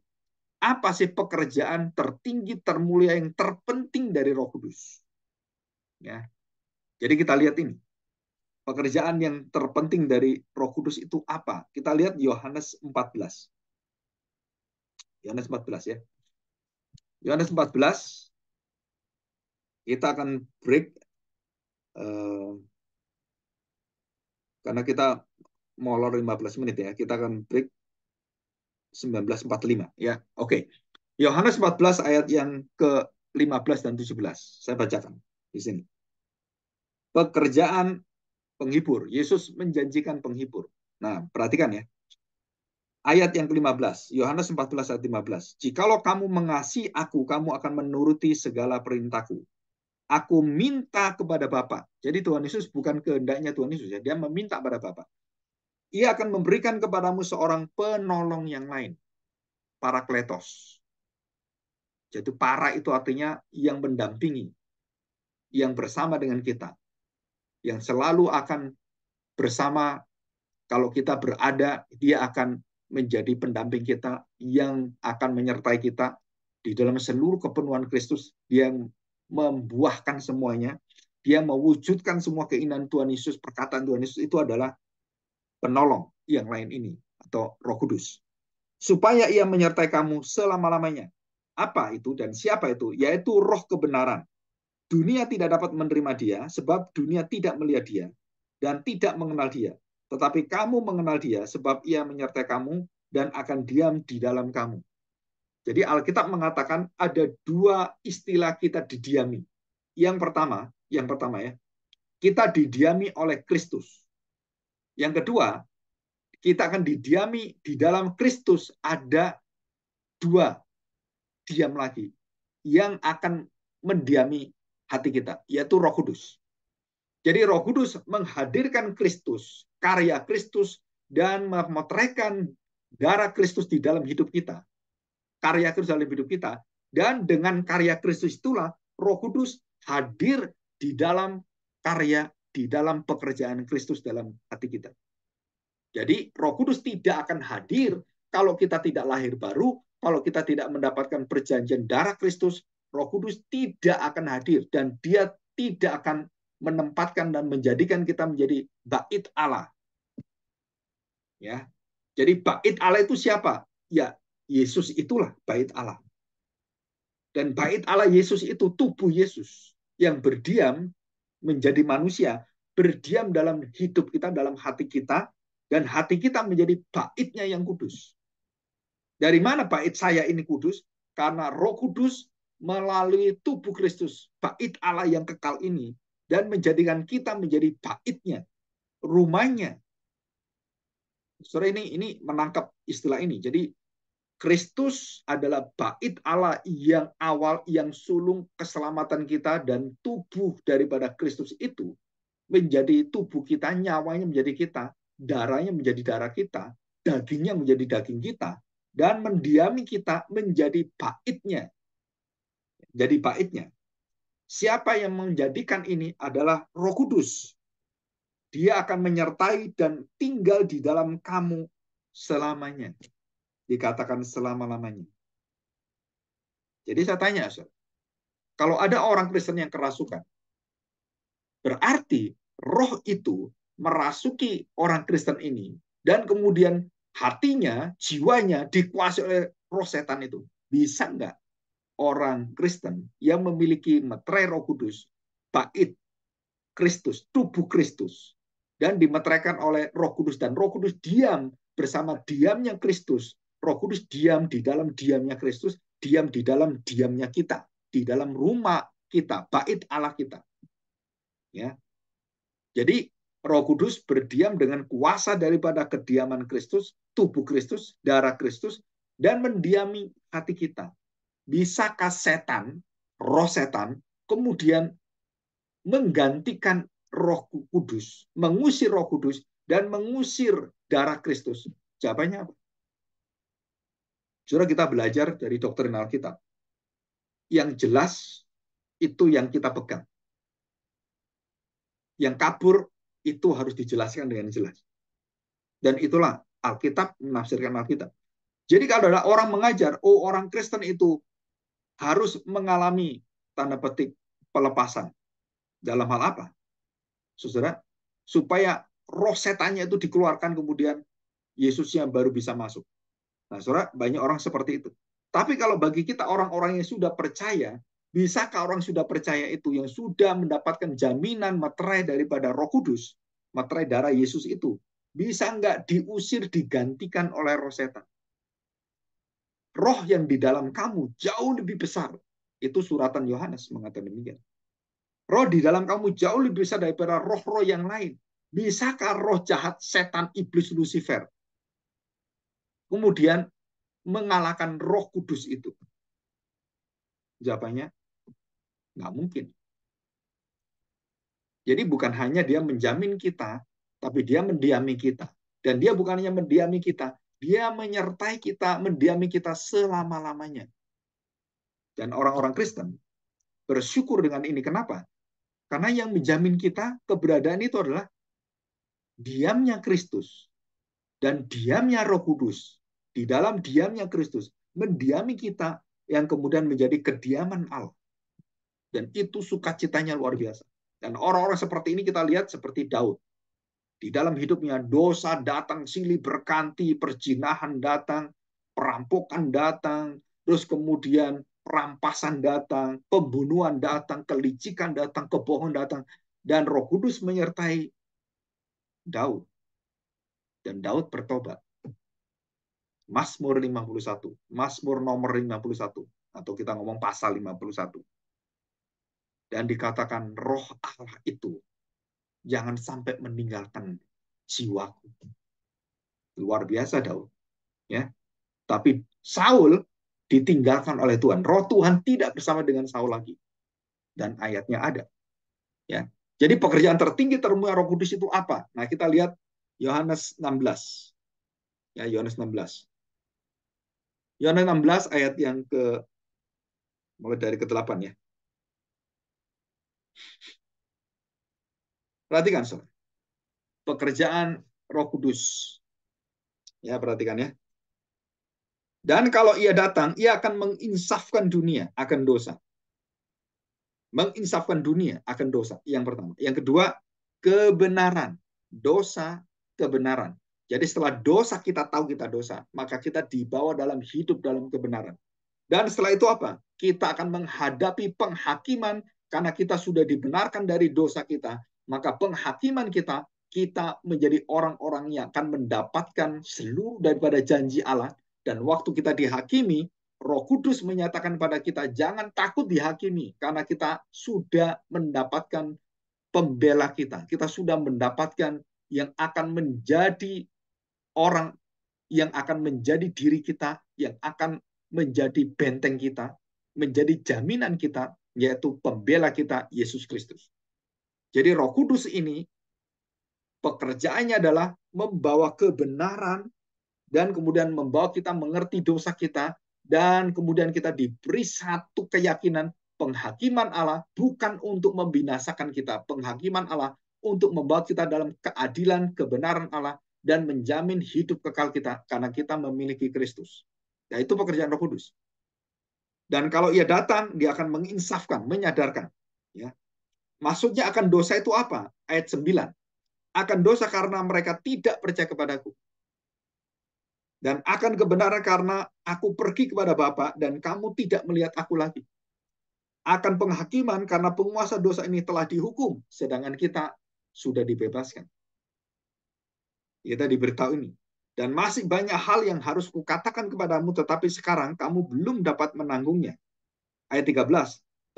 apa sih pekerjaan tertinggi, termulia, yang terpenting dari Roh Kudus. Ya, jadi kita lihat ini. Pekerjaan yang terpenting dari Roh Kudus itu apa? Kita lihat Yohanes 14. Yohanes 14 ya. Yohanes 14 kita akan break karena kita molor 15 menit ya. Kita akan break 19.45 ya. Oke. Yohanes 14 ayat yang ke-15 dan 17. Saya bacakan di sini. Pekerjaan penghibur. Yesus menjanjikan penghibur. Nah, perhatikan ya. Ayat yang ke-15, Yohanes 14 ayat 15. Jikalau kamu mengasihi aku, kamu akan menuruti segala perintahku. Aku minta kepada Bapa. Jadi Tuhan Yesus bukan kehendaknya Tuhan Yesus ya, dia meminta kepada Bapa. Ia akan memberikan kepadamu seorang penolong yang lain, Parakletos. Jadi para itu artinya yang mendampingi, yang bersama dengan kita, yang selalu akan bersama. Kalau kita berada, dia akan menjadi pendamping kita, yang akan menyertai kita di dalam seluruh kepenuhan Kristus. Dia membuahkan semuanya, dia mewujudkan semua keinginan Tuhan Yesus, perkataan Tuhan Yesus. Itu adalah penolong yang lain ini, atau Roh Kudus. Supaya ia menyertai kamu selama-lamanya. Apa itu dan siapa itu? Yaitu Roh kebenaran. Dunia tidak dapat menerima dia, sebab dunia tidak melihat dia, dan tidak mengenal dia. Tetapi kamu mengenal dia, sebab ia menyertai kamu dan akan diam di dalam kamu. Jadi Alkitab mengatakan ada dua istilah kita didiami. Yang pertama ya, kita didiami oleh Kristus. Yang kedua, kita akan didiami di dalam Kristus. Ada dua diam lagi yang akan mendiami hati kita, yaitu Roh Kudus. Jadi Roh Kudus menghadirkan Kristus, karya Kristus, dan memotretkan darah Kristus di dalam hidup kita, karya Kristus dalam hidup kita, dan dengan karya Kristus itulah Roh Kudus hadir di dalam karya, di dalam pekerjaan Kristus dalam hati kita. Jadi Roh Kudus tidak akan hadir kalau kita tidak lahir baru, kalau kita tidak mendapatkan perjanjian darah Kristus. Roh Kudus tidak akan hadir dan dia tidak akan menempatkan dan menjadikan kita menjadi bait Allah. Ya. Jadi bait Allah itu siapa? Ya, Yesus itulah bait Allah. Dan bait Allah Yesus itu tubuh Yesus yang berdiam menjadi manusia, berdiam dalam hidup kita, dalam hati kita, dan hati kita menjadi baitnya yang kudus. Dari mana bait saya ini kudus? Karena Roh Kudus melalui tubuh Kristus, bait Allah yang kekal ini, dan menjadikan kita menjadi baitnya, rumahnya. Saudara, ini menangkap istilah ini. Jadi Kristus adalah bait Allah yang awal, yang sulung keselamatan kita, dan tubuh daripada Kristus itu menjadi tubuh kita, nyawanya menjadi kita, darahnya menjadi darah kita, dagingnya menjadi daging kita, dan mendiami kita menjadi baitnya. Jadi baitnya. Siapa yang menjadikan ini adalah Roh Kudus. Dia akan menyertai dan tinggal di dalam kamu selamanya. Dikatakan selama-lamanya. Jadi saya tanya, kalau ada orang Kristen yang kerasukan, berarti roh itu merasuki orang Kristen ini, dan kemudian hatinya, jiwanya dikuasai oleh roh setan itu. Bisa nggak orang Kristen yang memiliki meterai Roh Kudus, bait Kristus, tubuh Kristus, dan dimeteraikan oleh Roh Kudus, dan Roh Kudus diam bersama diamnya Kristus. Roh Kudus diam di dalam diamnya Kristus, diam di dalam diamnya kita, di dalam rumah kita, bait Allah kita. Ya. Jadi Roh Kudus berdiam dengan kuasa daripada kediaman Kristus, tubuh Kristus, darah Kristus, dan mendiami hati kita. Bisakah setan, roh setan, kemudian menggantikan Roh Kudus, mengusir Roh Kudus, dan mengusir darah Kristus? Jawabannya apa? Saudara, kita belajar dari doktrin Alkitab. Yang jelas itu yang kita pegang. Yang kabur itu harus dijelaskan dengan jelas. Dan itulah Alkitab menafsirkan Alkitab. Jadi kalau ada orang mengajar, oh orang Kristen itu harus mengalami tanda petik pelepasan. Dalam hal apa? Saudara, supaya roh setannya itu dikeluarkan, kemudian Yesusnya baru bisa masuk. Nah, saudara, banyak orang seperti itu. Tapi kalau bagi kita orang-orang yang sudah percaya, bisakah orang sudah percaya itu, yang sudah mendapatkan jaminan materai daripada Roh Kudus, materai darah Yesus itu, bisa nggak diusir, digantikan oleh roh setan? Roh yang di dalam kamu jauh lebih besar. Itu suratan Yohanes mengatakan demikian. Roh di dalam kamu jauh lebih besar daripada roh-roh yang lain. Bisakah roh jahat, setan, iblis, Lucifer kemudian mengalahkan Roh Kudus itu? Jawabannya, nggak mungkin. Jadi bukan hanya dia menjamin kita, tapi dia mendiami kita. Dan dia bukan hanya mendiami kita, dia menyertai kita, mendiami kita selama-lamanya. Dan orang-orang Kristen bersyukur dengan ini. Kenapa? Karena yang menjamin kita keberadaan itu adalah diamnya Kristus dan diamnya Roh Kudus. Di dalam diamnya Kristus mendiami kita, yang kemudian menjadi kediaman Allah. Dan itu sukacitanya luar biasa. Dan orang-orang seperti ini kita lihat seperti Daud. Di dalam hidupnya dosa datang silih berganti, perzinahan datang, perampokan datang, terus kemudian perampasan datang, pembunuhan datang, kelicikan datang, kebohongan datang, dan Roh Kudus menyertai Daud. Dan Daud bertobat. Mazmur 51, Mazmur nomor 51, atau kita ngomong pasal 51. Dan dikatakan roh Allah itu jangan sampai meninggalkan jiwaku. Luar biasa Daud. Ya. Tapi Saul ditinggalkan oleh Tuhan. Roh Tuhan tidak bersama dengan Saul lagi. Dan ayatnya ada. Ya. Jadi pekerjaan tertinggi termulia Roh Kudus itu apa? Nah, kita lihat Yohanes 16. Ya, Yohanes 16. Yohanes 16 ayat yang mulai dari ke-8 ya. Perhatikan, Saudara. Pekerjaan Roh Kudus. Ya, perhatikan ya. Dan kalau ia datang, ia akan menginsafkan dunia akan dosa. Menginsafkan dunia akan dosa. Yang pertama. Yang kedua, kebenaran. Dosa, kebenaran. Jadi setelah dosa kita tahu kita dosa, maka kita dibawa dalam hidup dalam kebenaran. Dan setelah itu apa? Kita akan menghadapi penghakiman karena kita sudah dibenarkan dari dosa kita. Maka penghakiman kita menjadi orang-orang yang akan mendapatkan seluruh daripada janji Allah. Dan waktu kita dihakimi, Roh Kudus menyatakan pada kita, jangan takut dihakimi, karena kita sudah mendapatkan pembela kita. Kita sudah mendapatkan yang akan menjadi orang, yang akan menjadi diri kita, yang akan menjadi benteng kita, menjadi jaminan kita, yaitu pembela kita, Yesus Kristus. Jadi Roh Kudus ini, pekerjaannya adalah membawa kebenaran, dan kemudian membawa kita mengerti dosa kita, dan kemudian kita diberi satu keyakinan penghakiman Allah bukan untuk membinasakan kita. Penghakiman Allah untuk membawa kita dalam keadilan, kebenaran Allah, dan menjamin hidup kekal kita karena kita memiliki Kristus. Ya, itu pekerjaan Roh Kudus. Dan kalau ia datang, dia akan menginsafkan, menyadarkan. Ya. Maksudnya akan dosa itu apa? Ayat 9. Akan dosa karena mereka tidak percaya kepadaku. Dan akan kebenaran karena aku pergi kepada Bapa dan kamu tidak melihat aku lagi. Akan penghakiman karena penguasa dosa ini telah dihukum, sedangkan kita sudah dibebaskan. Kita diberitahu ini. Dan masih banyak hal yang harus kukatakan kepadamu, tetapi sekarang kamu belum dapat menanggungnya. Ayat 13.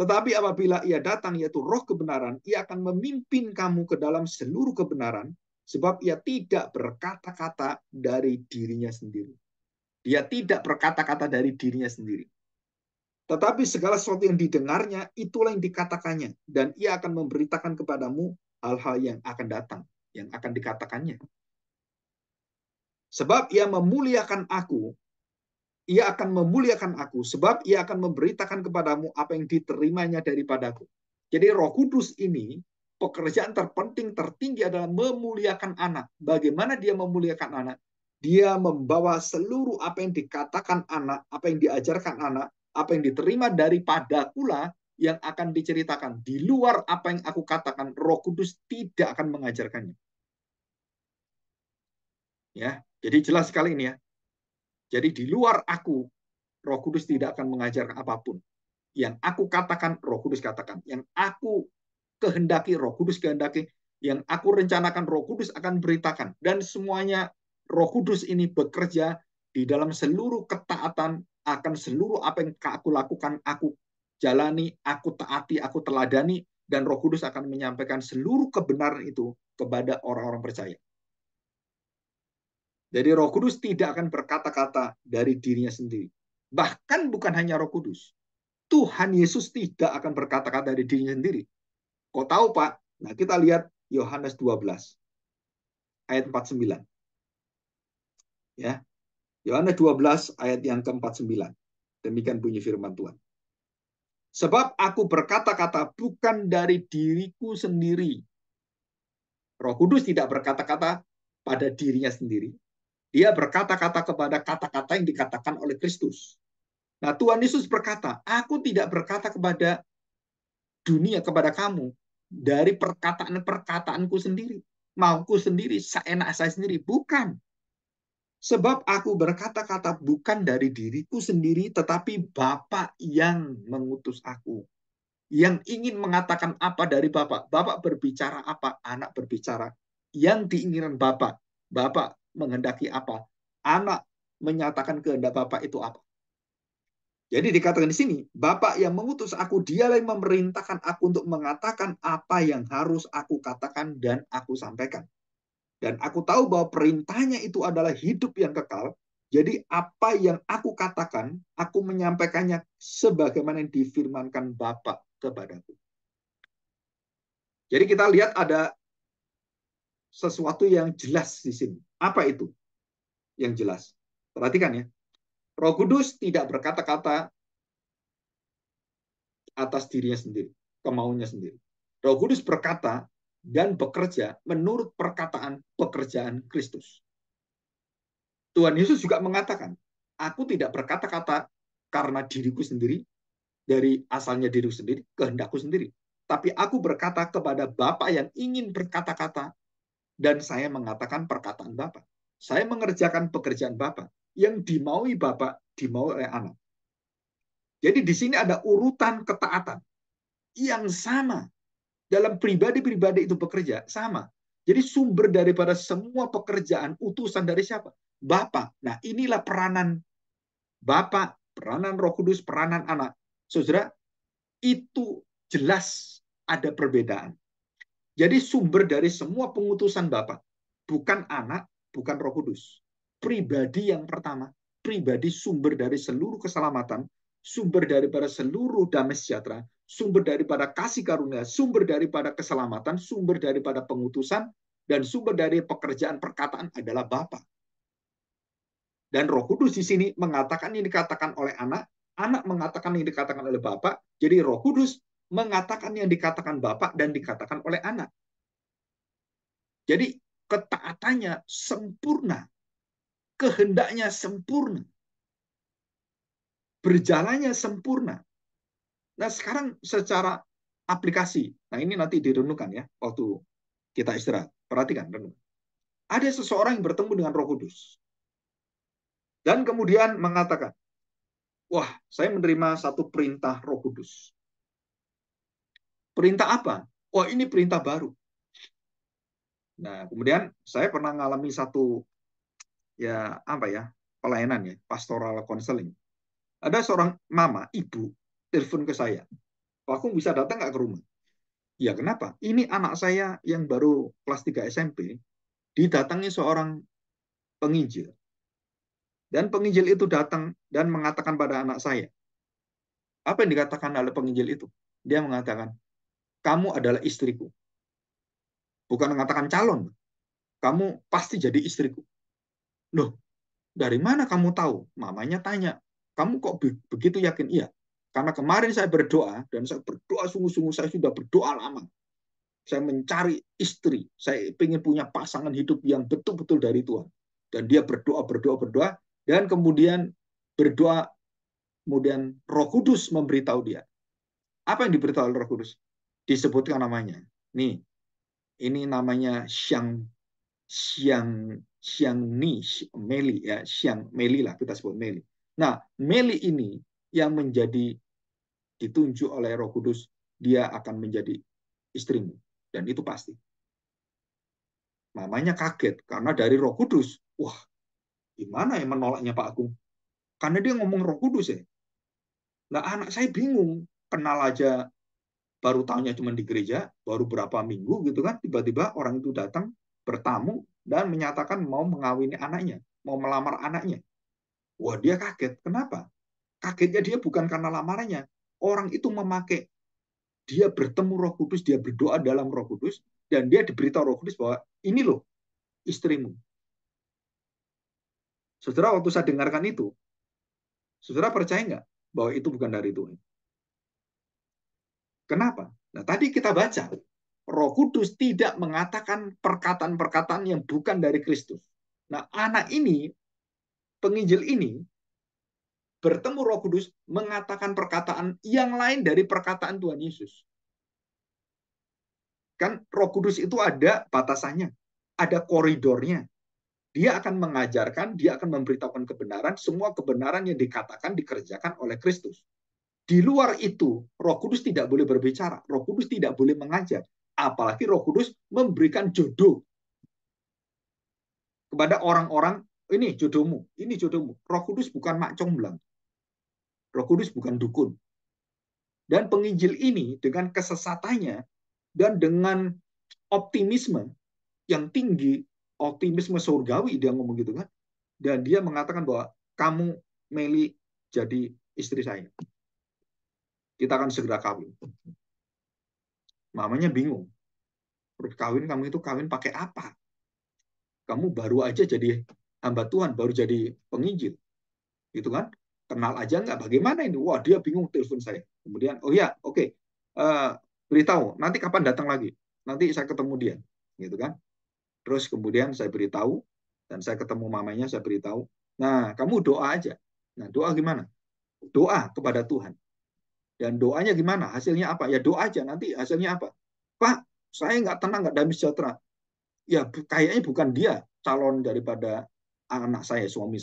Tetapi apabila ia datang, yaitu roh kebenaran, ia akan memimpin kamu ke dalam seluruh kebenaran, sebab ia tidak berkata-kata dari dirinya sendiri. Dia tidak berkata-kata dari dirinya sendiri. Tetapi segala sesuatu yang didengarnya, itulah yang dikatakannya. Dan ia akan memberitakan kepadamu hal-hal yang akan datang, yang akan dikatakannya. Sebab ia memuliakan aku, ia akan memuliakan aku, sebab ia akan memberitakan kepadamu apa yang diterimanya daripadaku. Jadi Roh Kudus ini, pekerjaan terpenting, tertinggi adalah memuliakan anak. Bagaimana dia memuliakan anak? Dia membawa seluruh apa yang dikatakan anak, apa yang diajarkan anak, apa yang diterima daripadaku lah yang akan diceritakan. Di luar apa yang aku katakan, Roh Kudus tidak akan mengajarkannya. Ya, jadi jelas sekali ini ya. Jadi di luar aku, Roh Kudus tidak akan mengajarkan apapun. Yang aku katakan, Roh Kudus katakan. Yang aku kehendaki, Roh Kudus kehendaki. Yang aku rencanakan, Roh Kudus akan beritakan. Dan semuanya Roh Kudus ini bekerja di dalam seluruh ketaatan, akan seluruh apa yang aku lakukan, aku jalani, aku taati, aku teladani, dan Roh Kudus akan menyampaikan seluruh kebenaran itu kepada orang-orang percaya. Jadi Roh Kudus tidak akan berkata-kata dari dirinya sendiri. Bahkan bukan hanya Roh Kudus. Tuhan Yesus tidak akan berkata-kata dari dirinya sendiri. Kok tahu, Pak? Nah, kita lihat Yohanes 12 ayat 49. Ya. Yohanes 12 ayat yang ke-49. Demikian bunyi firman Tuhan. Sebab aku berkata-kata bukan dari diriku sendiri. Roh Kudus tidak berkata-kata pada dirinya sendiri. Dia berkata-kata kepada kata-kata yang dikatakan oleh Kristus. Nah, Tuhan Yesus berkata, aku tidak berkata kepada dunia, kepada kamu, dari perkataan-perkataanku sendiri. Mauku sendiri, seenak saya sendiri. Bukan. Sebab aku berkata-kata bukan dari diriku sendiri, tetapi Bapa yang mengutus aku. Yang ingin mengatakan apa dari Bapa. Bapa berbicara apa, anak berbicara. Yang diinginkan Bapa. Bapa menghendaki apa. Anak menyatakan kehendak Bapa itu apa. Jadi dikatakan di sini, Bapa yang mengutus aku, dialah yang memerintahkan aku untuk mengatakan apa yang harus aku katakan dan aku sampaikan. Dan aku tahu bahwa perintahnya itu adalah hidup yang kekal. Jadi apa yang aku katakan, aku menyampaikannya sebagaimana yang difirmankan Bapa kepadaku. Jadi kita lihat ada sesuatu yang jelas di sini. Apa itu? yang jelas. Perhatikan ya. Roh Kudus tidak berkata-kata atas dirinya sendiri, kemauannya sendiri. Roh Kudus berkata dan bekerja menurut perkataan pekerjaan Kristus. Tuhan Yesus juga mengatakan, aku tidak berkata-kata karena diriku sendiri, dari asalnya diriku sendiri, kehendakku sendiri. Tapi aku berkata kepada Bapa yang ingin berkata-kata, dan saya mengatakan perkataan Bapa. Saya mengerjakan pekerjaan Bapa. Yang dimaui Bapa, dimaui oleh anak. Jadi di sini ada urutan ketaatan yang sama. Dalam pribadi-pribadi itu bekerja, sama. Jadi sumber daripada semua pekerjaan, utusan dari siapa? Bapa. Nah inilah peranan Bapa, peranan Roh Kudus, peranan anak. Saudara, itu jelas ada perbedaan. Jadi sumber dari semua pengutusan Bapa, bukan anak, bukan Roh Kudus. Pribadi yang pertama, pribadi sumber dari seluruh keselamatan, sumber daripada seluruh damai sejahtera, sumber daripada kasih karunia, sumber daripada keselamatan, sumber daripada pengutusan, dan sumber dari pekerjaan perkataan adalah Bapa. Dan Roh Kudus di sini mengatakan yang dikatakan oleh anak, anak mengatakan yang dikatakan oleh Bapa, jadi Roh Kudus mengatakan yang dikatakan Bapa dan dikatakan oleh anak. Jadi ketaatannya sempurna, kehendaknya sempurna, berjalannya sempurna. Nah sekarang secara aplikasi, nah ini nanti direnungkan ya waktu kita istirahat. Perhatikan, renung. Ada seseorang yang bertemu dengan Roh Kudus dan kemudian mengatakan, wah, saya menerima satu perintah Roh Kudus. Perintah apa? Wah, ini perintah baru. Nah, kemudian saya pernah mengalami satu ya apa ya pelayanan ya pastoral counseling. Ada seorang mama, ibu, telepon ke saya. Pak, aku bisa datang nggak ke rumah? Ya kenapa? Ini anak saya yang baru kelas 3 SMP, didatangi seorang penginjil. Dan penginjil itu datang dan mengatakan pada anak saya, apa yang dikatakan oleh penginjil itu? Dia mengatakan, kamu adalah istriku. Bukan mengatakan calon, kamu pasti jadi istriku. Loh, dari mana kamu tahu? Mamanya tanya, kamu kok begitu yakin? Iya, karena kemarin saya berdoa, dan saya berdoa sungguh-sungguh, saya sudah berdoa lama. Saya mencari istri, saya ingin punya pasangan hidup yang betul-betul dari Tuhan. Dan dia berdoa, berdoa, berdoa, dan kemudian berdoa, kemudian Roh Kudus memberitahu dia. Apa yang diberitahu oleh Roh Kudus? Disebutkan namanya. Nih, ini namanya Xiang Ni, Meli ya, Xiang Meli lah kita sebut Meli. Nah, Meli ini yang menjadi ditunjuk oleh Roh Kudus, dia akan menjadi istrimu dan itu pasti. Mamanya kaget karena dari Roh Kudus. Wah, gimana ya menolaknya Pak Agung? Karena dia ngomong Roh Kudus ya. Nah, anak saya bingung, kenal aja baru tahunya cuma di gereja, baru berapa minggu gitu kan, tiba-tiba orang itu datang bertamu dan menyatakan mau mengawini anaknya, mau melamar anaknya. Wah, dia kaget. Kenapa? Kagetnya dia bukan karena lamarannya. Orang itu memakai, dia bertemu Roh Kudus, dia berdoa dalam Roh Kudus, dan dia diberitahu Roh Kudus bahwa ini loh istrimu. Saudara, waktu saya dengarkan itu, saudara percaya nggak bahwa itu bukan dari Tuhan? Kenapa? Nah, tadi kita baca, Roh Kudus tidak mengatakan perkataan-perkataan yang bukan dari Kristus. Nah, anak ini, penginjil ini, bertemu Roh Kudus mengatakan perkataan yang lain dari perkataan Tuhan Yesus. Kan Roh Kudus itu ada batasannya, ada koridornya. Dia akan mengajarkan, dia akan memberitahukan kebenaran, semua kebenaran yang dikatakan dikerjakan oleh Kristus. Di luar itu, Roh Kudus tidak boleh berbicara, Roh Kudus tidak boleh mengajar, apalagi Roh Kudus memberikan jodoh kepada orang-orang, ini jodohmu, ini jodohmu. Roh Kudus bukan mak comblang, Roh Kudus bukan dukun. Dan penginjil ini dengan kesesatannya dan dengan optimisme yang tinggi, optimisme surgawi dia ngomong gitu kan, dan dia mengatakan bahwa kamu Meli jadi istri saya, kita akan segera kawin. Mamanya bingung, terus kawin kamu itu kawin pakai apa? Kamu baru aja jadi hamba Tuhan baru jadi penginjil, gitu kan? Kenal aja nggak, bagaimana ini? Wah, dia bingung, telepon saya. Kemudian, oh ya, oke, beritahu nanti kapan datang lagi. Nanti saya ketemu dia, gitu kan? Terus kemudian saya beritahu, dan saya ketemu mamanya, saya beritahu. Nah, kamu doa aja. Nah, doa gimana? Doa kepada Tuhan. Dan doanya gimana? Hasilnya apa? Ya doa aja, nanti hasilnya apa? Pak, saya nggak tenang, nggak damai sejahtera. Ya kayaknya bukan dia calon daripada anak saya, suami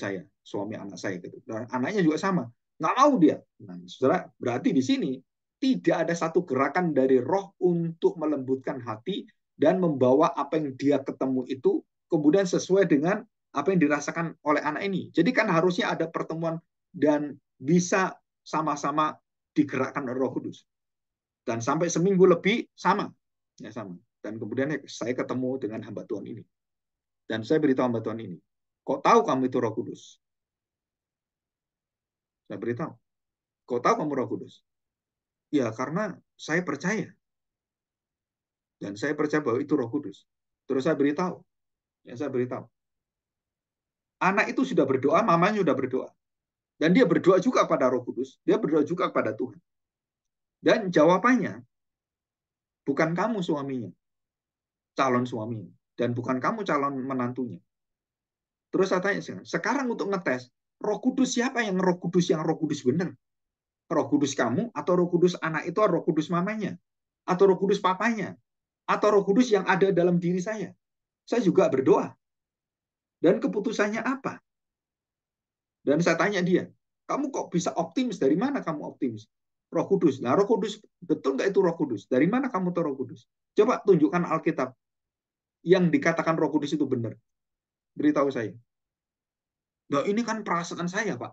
anak saya gitu. Dan anaknya juga sama, nggak mau dia. Nah, saudara, berarti di sini tidak ada satu gerakan dari roh untuk melembutkan hati dan membawa apa yang dia ketemu itu kemudian sesuai dengan apa yang dirasakan oleh anak ini. Jadi kan harusnya ada pertemuan dan bisa sama-sama digerakkan oleh Roh Kudus. Dan sampai seminggu lebih sama, ya sama. Dan kemudian saya ketemu dengan hamba Tuhan ini. Dan saya beritahu hamba Tuhan ini, kok tahu kamu itu Roh Kudus? Saya beritahu, kok tahu kamu Roh Kudus? Ya karena saya percaya. Dan saya percaya bahwa itu Roh Kudus. Terus saya beritahu, anak itu sudah berdoa, mamanya sudah berdoa. Dan dia berdoa juga pada Roh Kudus, dia berdoa juga kepada Tuhan. Dan jawabannya, bukan kamu suaminya, calon suaminya. Dan bukan kamu calon menantunya. Terus saya tanya, sekarang untuk ngetes, Roh Kudus siapa yang Roh Kudus benar? Roh Kudus kamu atau Roh Kudus anak itu Roh Kudus mamanya? Atau Roh Kudus papanya? Atau Roh Kudus yang ada dalam diri saya? Saya juga berdoa. Dan keputusannya apa? Dan saya tanya dia, kamu kok bisa optimis? Dari mana kamu optimis? Roh Kudus. Nah, Roh Kudus, betul nggak itu Roh Kudus? Dari mana kamu tahu Roh Kudus? Coba tunjukkan Alkitab yang dikatakan Roh Kudus itu benar. Beritahu saya. Nah, ini kan perasaan saya, Pak.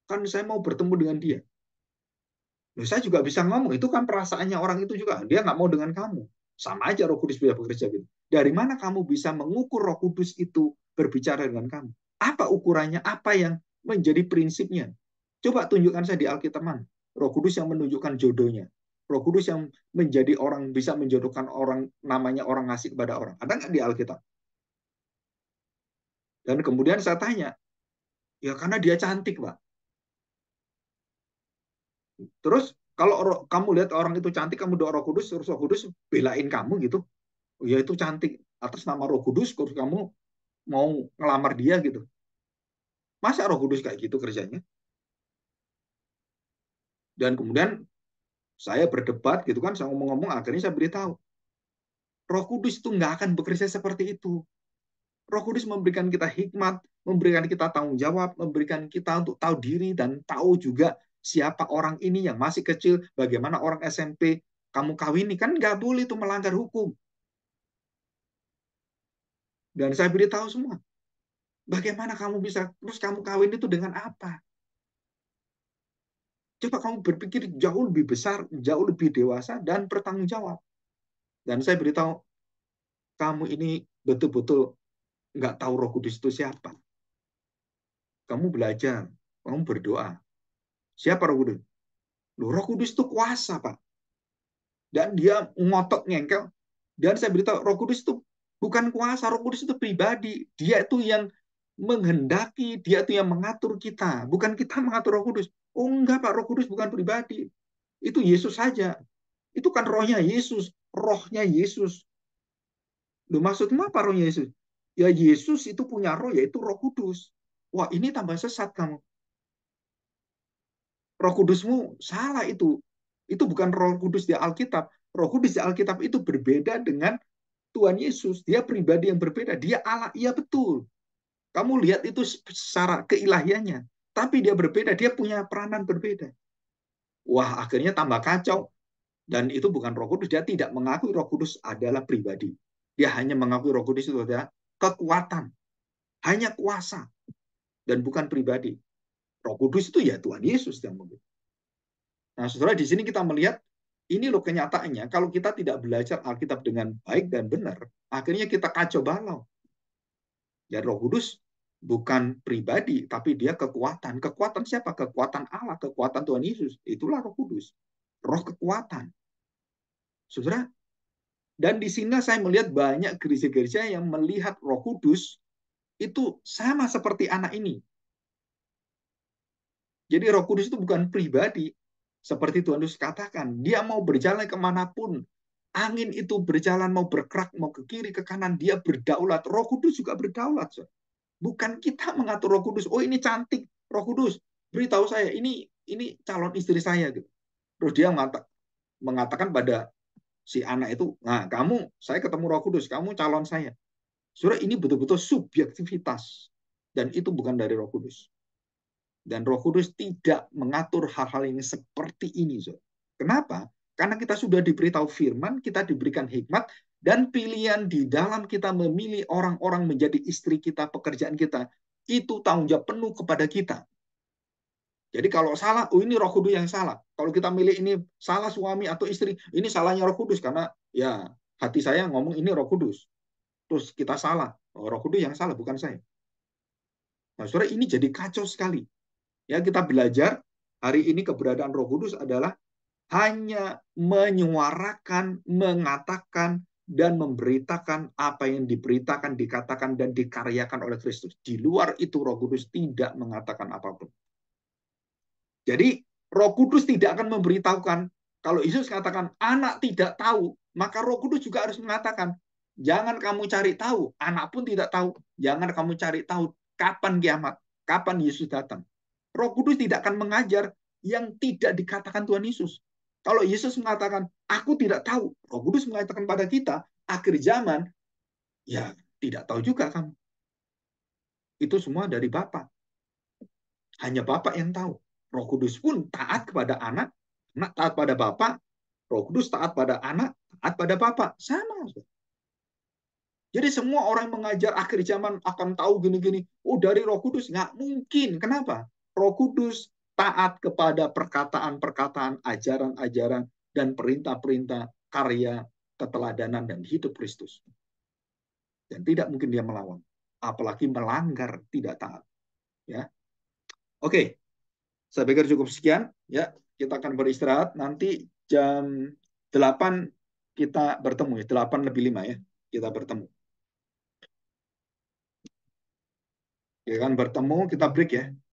Kan saya mau bertemu dengan dia. Loh, saya juga bisa ngomong, itu kan perasaannya orang itu juga. Dia nggak mau dengan kamu. Sama aja Roh Kudus bisa bekerja gitu. Dari mana kamu bisa mengukur Roh Kudus itu berbicara dengan kamu? Apa ukurannya? Apa yang menjadi prinsipnya? Coba tunjukkan saya di Alkitab mana. Roh Kudus yang menunjukkan jodohnya. Roh Kudus yang menjadi orang, bisa menjodohkan orang, namanya orang ngasih kepada orang. Ada nggak di Alkitab? Dan kemudian saya tanya, ya karena dia cantik, Pak. Terus kalau kamu lihat orang itu cantik, kamu doa Roh Kudus, terus Roh Kudus belain kamu gitu. Oh, ya itu cantik atas nama Roh Kudus, terus kamu mau ngelamar dia gitu. Masa Roh Kudus kayak gitu kerjanya? Dan kemudian saya berdebat gitu kan, saya ngomong-ngomong, akhirnya saya beritahu, Roh Kudus itu nggak akan bekerja seperti itu. Roh Kudus memberikan kita hikmat, memberikan kita tanggung jawab, memberikan kita untuk tahu diri dan tahu juga siapa orang ini yang masih kecil, bagaimana orang SMP kamu kawini, kan nggak boleh itu melanggar hukum. Dan saya beritahu semua, bagaimana kamu bisa, terus kamu kawin itu dengan apa? Coba kamu berpikir jauh lebih besar, jauh lebih dewasa, dan bertanggung jawab. Dan saya beritahu, kamu ini betul-betul nggak tahu Roh Kudus itu siapa. Kamu belajar, kamu berdoa. Siapa Roh Kudus? Loh, Roh Kudus itu kuasa, Pak. Dan dia ngotot ngengkel. Dan saya beritahu, Roh Kudus itu bukan kuasa, Roh Kudus itu pribadi. Dia itu yang menghendaki, dia itu yang mengatur kita. Bukan kita mengatur Roh Kudus. Oh enggak, Pak, Roh Kudus bukan pribadi. Itu Yesus saja. Itu kan rohnya Yesus. Rohnya Yesus. Loh, maksudnya apa rohnya Yesus? Ya Yesus itu punya roh, yaitu Roh Kudus. Wah, ini tambah sesat kamu. Roh Kudusmu salah itu. Itu bukan Roh Kudus di Alkitab. Roh Kudus di Alkitab itu berbeda dengan Tuhan Yesus. Dia pribadi yang berbeda. Dia Allah. Iya betul. Kamu lihat itu secara keilahiannya. Tapi dia berbeda. Dia punya peranan berbeda. Wah, akhirnya tambah kacau. Dan itu bukan Roh Kudus. Dia tidak mengakui Roh Kudus adalah pribadi. Dia hanya mengakui Roh Kudus itu adalah kekuatan. Hanya kuasa. Dan bukan pribadi. Roh Kudus itu ya Tuhan Yesus yang memiliki. Nah, saudara, di sini kita melihat ini loh kenyataannya. Kalau kita tidak belajar Alkitab dengan baik dan benar, akhirnya kita kacau balau. Ya, Roh Kudus bukan pribadi, tapi dia kekuatan. Kekuatan siapa? Kekuatan Allah, kekuatan Tuhan Yesus. Itulah Roh Kudus. Roh kekuatan. Saudara, dan di sini saya melihat banyak gereja-gereja yang melihat Roh Kudus Itu sama seperti anak ini. Jadi Roh Kudus itu bukan pribadi. Seperti Tuhan Yesus katakan, dia mau berjalan kemanapun. Angin itu berjalan, mau bergerak, mau ke kiri, ke kanan, dia berdaulat. Roh Kudus juga berdaulat. Bukan kita mengatur Roh Kudus. Oh ini cantik, Roh Kudus. Beritahu saya, ini calon istri saya. Gitu. Terus dia mengatakan pada si anak itu, nah kamu, saya ketemu Roh Kudus, kamu calon saya. Saudara, ini betul-betul subjektivitas. Dan itu bukan dari Roh Kudus. Dan Roh Kudus tidak mengatur hal-hal yang seperti ini. Saudara. Kenapa? Karena kita sudah diberitahu firman, kita diberikan hikmat, dan pilihan di dalam kita memilih orang-orang menjadi istri kita, pekerjaan kita, itu tanggung jawab penuh kepada kita. Jadi kalau salah, oh ini Roh Kudus yang salah. Kalau kita milih ini salah suami atau istri, ini salahnya Roh Kudus karena ya hati saya ngomong ini Roh Kudus. Terus kita salah. Oh, Roh Kudus yang salah, bukan saya. Nah, saudara, ini jadi kacau sekali. Ya, kita belajar hari ini keberadaan Roh Kudus adalah hanya menyuarakan, mengatakan, dan memberitakan apa yang diberitakan, dikatakan, dan dikaryakan oleh Kristus. Di luar itu Roh Kudus tidak mengatakan apapun. Jadi Roh Kudus tidak akan memberitahukan. Kalau Yesus katakan anak tidak tahu, maka Roh Kudus juga harus mengatakan, jangan kamu cari tahu, anak pun tidak tahu. Jangan kamu cari tahu kapan kiamat, kapan Yesus datang. Roh Kudus tidak akan mengajar yang tidak dikatakan Tuhan Yesus. Kalau Yesus mengatakan, aku tidak tahu, Roh Kudus mengatakan pada kita, akhir zaman, ya tidak tahu juga kamu. Itu semua dari Bapa. Hanya Bapa yang tahu. Roh Kudus pun taat kepada anak, anak taat pada Bapa, Roh Kudus taat pada anak, taat pada Bapa. Sama. Jadi semua orang mengajar akhir zaman akan tahu gini-gini. Oh dari Roh Kudus. Nggak mungkin. Kenapa? Roh Kudus taat kepada perkataan-perkataan, ajaran-ajaran, dan perintah-perintah karya keteladanan dan hidup Kristus. Dan tidak mungkin dia melawan. Apalagi melanggar tidak taat. Ya, oke. Saya pikir cukup sekian. Ya, kita akan beristirahat. Nanti jam 8 kita bertemu ya. 8 lebih 5 ya. Kita bertemu. Ya kan bertemu, kita break ya.